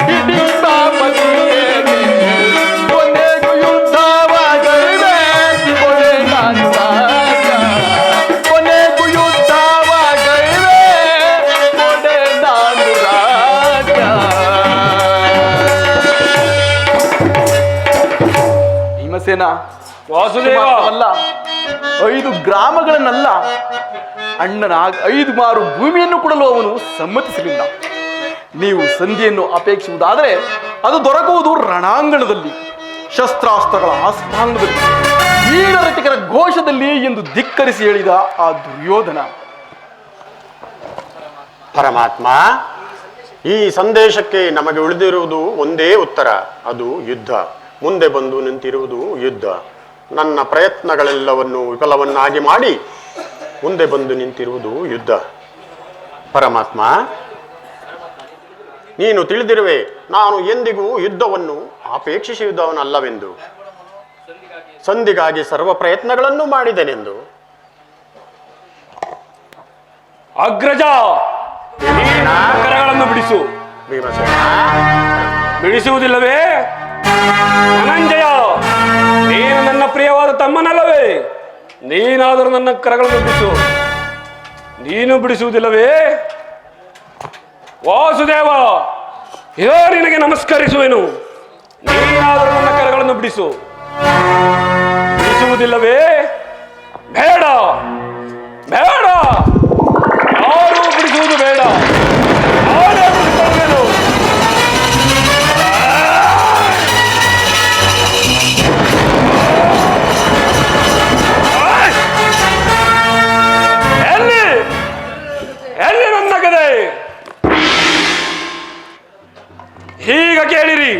ಹಿಡಿಂಬಾಪತಿಯೇ, ಕೊನೆಗೂ ಯುದ್ಧವಾಗೈವೆ, ಕೊನೆ ನಾನು ರಾಜ. ಕೊನೆಗೂ ಯುದ್ಧವಾಗೈವೆ, ಕೊನೆ ನಾನು ರಾಜ. ಭೀಮಸೇನ, ವಾಸುದೇವ, ಅಲ್ಲ, 5 ಗ್ರಾಮಗಳನ್ನಲ್ಲ, ಅಣ್ಣನ 5 ಮಾರು ಭೂಮಿಯನ್ನು ಕೊಡಲು ಅವನು ಸಮ್ಮತಿಸಲಿಲ್ಲ. ನೀವು ಸಂಧಿಯನ್ನು ಅಪೇಕ್ಷಿಸುವುದಾದರೆ ಅದು ದೊರಕುವುದು ರಣಾಂಗಣದಲ್ಲಿ, ಶಸ್ತ್ರಾಸ್ತ್ರಗಳ ಆಸ್ಥಾನದಲ್ಲಿ, ವೀರರತಿಕರ ಘೋಷದಲ್ಲಿ ಎಂದು ಧಿಕ್ಕರಿಸಿ ಹೇಳಿದ ಆ ದುರ್ಯೋಧನ. ಪರಮಾತ್ಮ, ಈ ಸಂದೇಶಕ್ಕೆ ನಮಗೆ ಉಳಿದಿರುವುದು ಒಂದೇ ಉತ್ತರ, ಅದು ಯುದ್ಧ. ಮುಂದೆ ಬಂದು ನಿಂತಿರುವುದು ಯುದ್ಧ. ನನ್ನ ಪ್ರಯತ್ನಗಳೆಲ್ಲವನ್ನು ವಿಫಲವನ್ನಾಗಿ ಮಾಡಿ ಮುಂದೆ ಬಂದು ನಿಂತಿರುವುದು ಯುದ್ಧ. ಪರಮಾತ್ಮ, ನೀನು ತಿಳಿದಿರುವೆ, ನಾನು ಎಂದಿಗೂ ಯುದ್ಧವನ್ನು ಅಪೇಕ್ಷಿಸಿದವನಲ್ಲವೆಂದು. ಸಂಧಿಗಾಗಿ ಸರ್ವ ಪ್ರಯತ್ನಗಳನ್ನು ಮಾಡಿದೆನೆಂದು. ಅಗ್ರಜ, ಈ ನನ್ನ ಕರಗಳನ್ನು ಬಿಡಿಸು. ಭೀಮಸೇನ, ಬಿಡಿಸುವುದಿಲ್ಲವೇ? ಧನಂಜಯ, ನೀನು ನನ್ನ ಪ್ರಿಯವಾದ ತಮ್ಮನಲ್ಲವೇ? ನೀನಾದರೂ ನನ್ನ ಕರಗಳನ್ನು ಬಿಡಿಸು. ನೀನು ಬಿಡಿಸುವುದಿಲ್ಲವೇ? ವಾಸುದೇವ, ಇದೋ ನಿನಗೆ ನಮಸ್ಕರಿಸುವೆನು. ನೀನಾದರೂ ನನ್ನ ಕರಗಳನ್ನು ಬಿಡಿಸು. ಬಿಡಿಸುವುದಿಲ್ಲವೇ? ಬೇಡ ಬೇಡ, ಯಾರೂ ಬಿಡಿಸುವುದು ಬೇಡ. ನಾನೇ ಬಿಡಿಸುತ್ತೇನು. ಎಲ್ಲಿ ಎಲ್ಲಿ ನನ್ನ ಗದೆ? ಈಗ ಕೇಳಿರಿ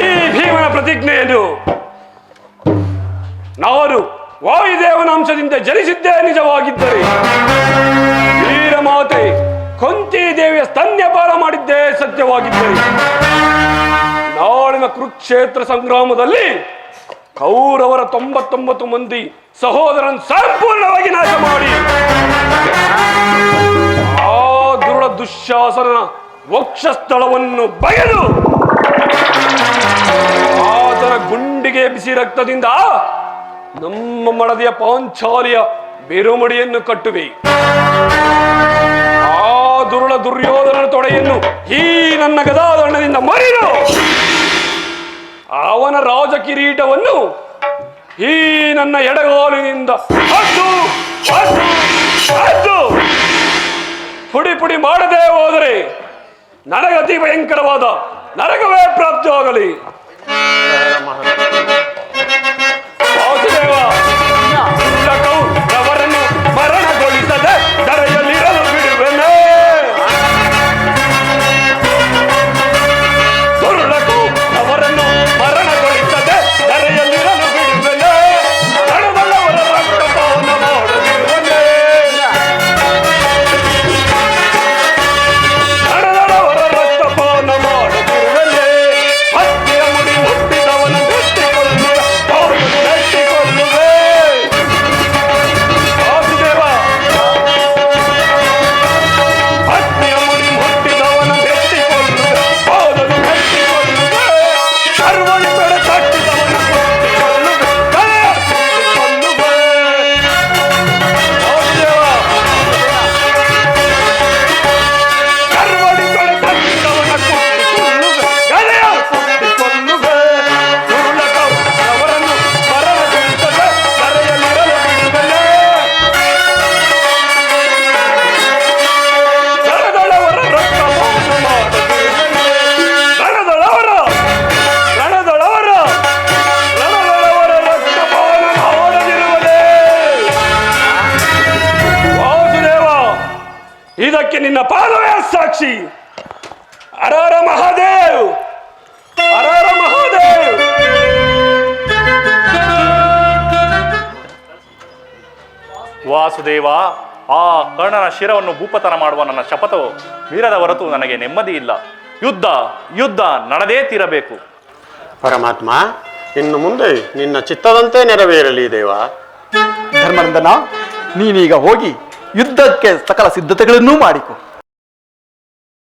ಈ ಭೀಮನ ಪ್ರತಿಜ್ಞೆಯನ್ನು. ನಾನು ವಾಯುದೇವನ ಅಂಶದಿಂದ ಜನಿಸಿದ್ದೇ ನಿಜವಾಗಿದ್ದರೆ, ವೀರಮಾತೆ ಕುಂತಿ ದೇವಿಯ ಸ್ತನ್ಯಪಾನ ಮಾಡಿದ್ದೇ ಸತ್ಯವಾಗಿದ್ದರೆ, ನಾಳಿನ ಕುರುಕ್ಷೇತ್ರ ಸಂಗ್ರಾಮದಲ್ಲಿ ಕೌರವರ 99 ಮಂದಿ ಸಹೋದರನ್ ಸಂಪೂರ್ಣವಾಗಿ ನಾಶ ಮಾಡಿ ಆ ದುರುಳ ದುಶ್ಯಾಸನ ವಕ್ಷಸ್ಥಳವನ್ನು ಬಗೆದು ಆತನ ಗುಂಡಿಗೆ ಬಿಸಿ ರಕ್ತದಿಂದ ನಮ್ಮ ಮಡದಿಯ ಪಾಂಚಾಲಿಯ ಬಿರುಮುಡಿಯನ್ನು ಕಟ್ಟುವೆ. ಆ ದುರುಳ ದುರ್ಯೋಧನನ ತೊಡೆಯನ್ನು ಈ ನನ್ನ ಗದಾದಂಡದಿಂದ ಮರಿದು ಅವನ ರಾಜ ಕಿರೀಟವನ್ನು ಈ ನನ್ನ ಎಡಗಾಲಿನಿಂದ ಹದ್ದು ಹದ್ದು ಹದ್ದು ಪುಡಿ ಪುಡಿ ಮಾಡದೆ ಹೋದರೆ ನನಗೆ ಅತಿ ಭಯಂಕರವಾದ ನರಕವೇ ಪ್ರಾಪ್ತಿಯಾಗಲಿ. ವಾಸುದೇವ, ಅವರನ್ನು ಮರಣಗೊಳಿಸದೆ ದರೆಯಲ್ಲಿರಲು ಬಿಡುವೆನೆ. ದುರುಳಕು ಅವರನ್ನು ಮರಣಗೊಳಿಸದೆ ದರೆಯಲ್ಲಿರಲು ಬಿಡುವೆನೆ. ನಡೆದವರ ರಕ್ತಪಾನ ಮಾಡದಿರುವೆನೆ. ನಡೆದವರ ರಕ್ತಪಾನ ಮಾಡದಿರುವೆನೆ. ಹತ್ಯೆಯ ಮುಡಿ ಮುಟ್ಟಿದವನ ಮೆಟ್ಟಿಕೊಳ್ಳುವೆ. ಮೆಟ್ಟಿಕೊಳ್ಳುವೆ. ವಾಸುದೇವ, ಹತ್ಯೆಯ ಮುಡಿ ಮುಟ್ಟಿದವನ ಮೆಟ್ಟಿಕೊಳ್ಳುವೆ. ಹೋದನು ಮೆಟ್ಟಿಕೊಳ್ಳುವೆ. ಸರ್ವನ ಬೆಳೆ ತಟ್ಟಿದವನ ಮುಟ್ಟಿಕೊಳ್ಳುವೆ. ತಲೆಯ ಸುತ್ತಿಕೊಳ್ಳುವೆ. ವಾಸುದೇವ, ಸರ್ವನಿ ಬೆಳೆ ತಟ್ಟಿದವನ ಕುಟ್ಟಿಕೊಳ್ಳುವೆ. ಗಲೆಯ ಸುತ್ತಿಕೊಳ್ಳುವೆ. ದುರುಳಕವು ಅವರನ್ನು ಮರಣಗೊಳಿಸದೆ ದರೆಯಲ್ಲಿರಲು ಬಿಡುವೆನೆ. ರಣದೊಳವರ ರಕ್ತಪಾನ ಮಾಡದಿರುವೆನೆ. ರಣದೊಳವರ ರಣದೊಳವರ ರಕ್ತಪಾನ ಮಾಡದಿರುವನೆ. ವಾಸುದೇವ, ಇದಕ್ಕೆ ನಿನ್ನ ಪಾದವೇ ಸಾಕ್ಷಿ. ಹರಹರ ಮಹಾದೇವ್, ಹರಹರ ಮಹಾದೇವ್. ವಾಸುದೇವ, ಆ ಕರ್ಣನ ಶಿರವನ್ನು ಭೂಪತನ ಮಾಡುವ ನನ್ನ ಶಪಥವು ಮೀರದ ಹೊರತು ನನಗೆ ನೆಮ್ಮದಿ ಇಲ್ಲ. ಯುದ್ಧ ಯುದ್ಧ ನಡೆದೇ ತೀರಬೇಕು. ಪರಮಾತ್ಮ, ಇನ್ನು ಮುಂದೆ ನಿನ್ನ ಚಿತ್ತದಂತೆ ನೆರವೇರಲಿ ದೇವ. ಧರ್ಮನಂದನ, ನೀನೀಗ ಹೋಗಿ ಯುದ್ಧಕ್ಕೆ ಸಕಲ ಸಿದ್ಧತೆಗಳನ್ನೂ ಮಾಡಿಕೊ.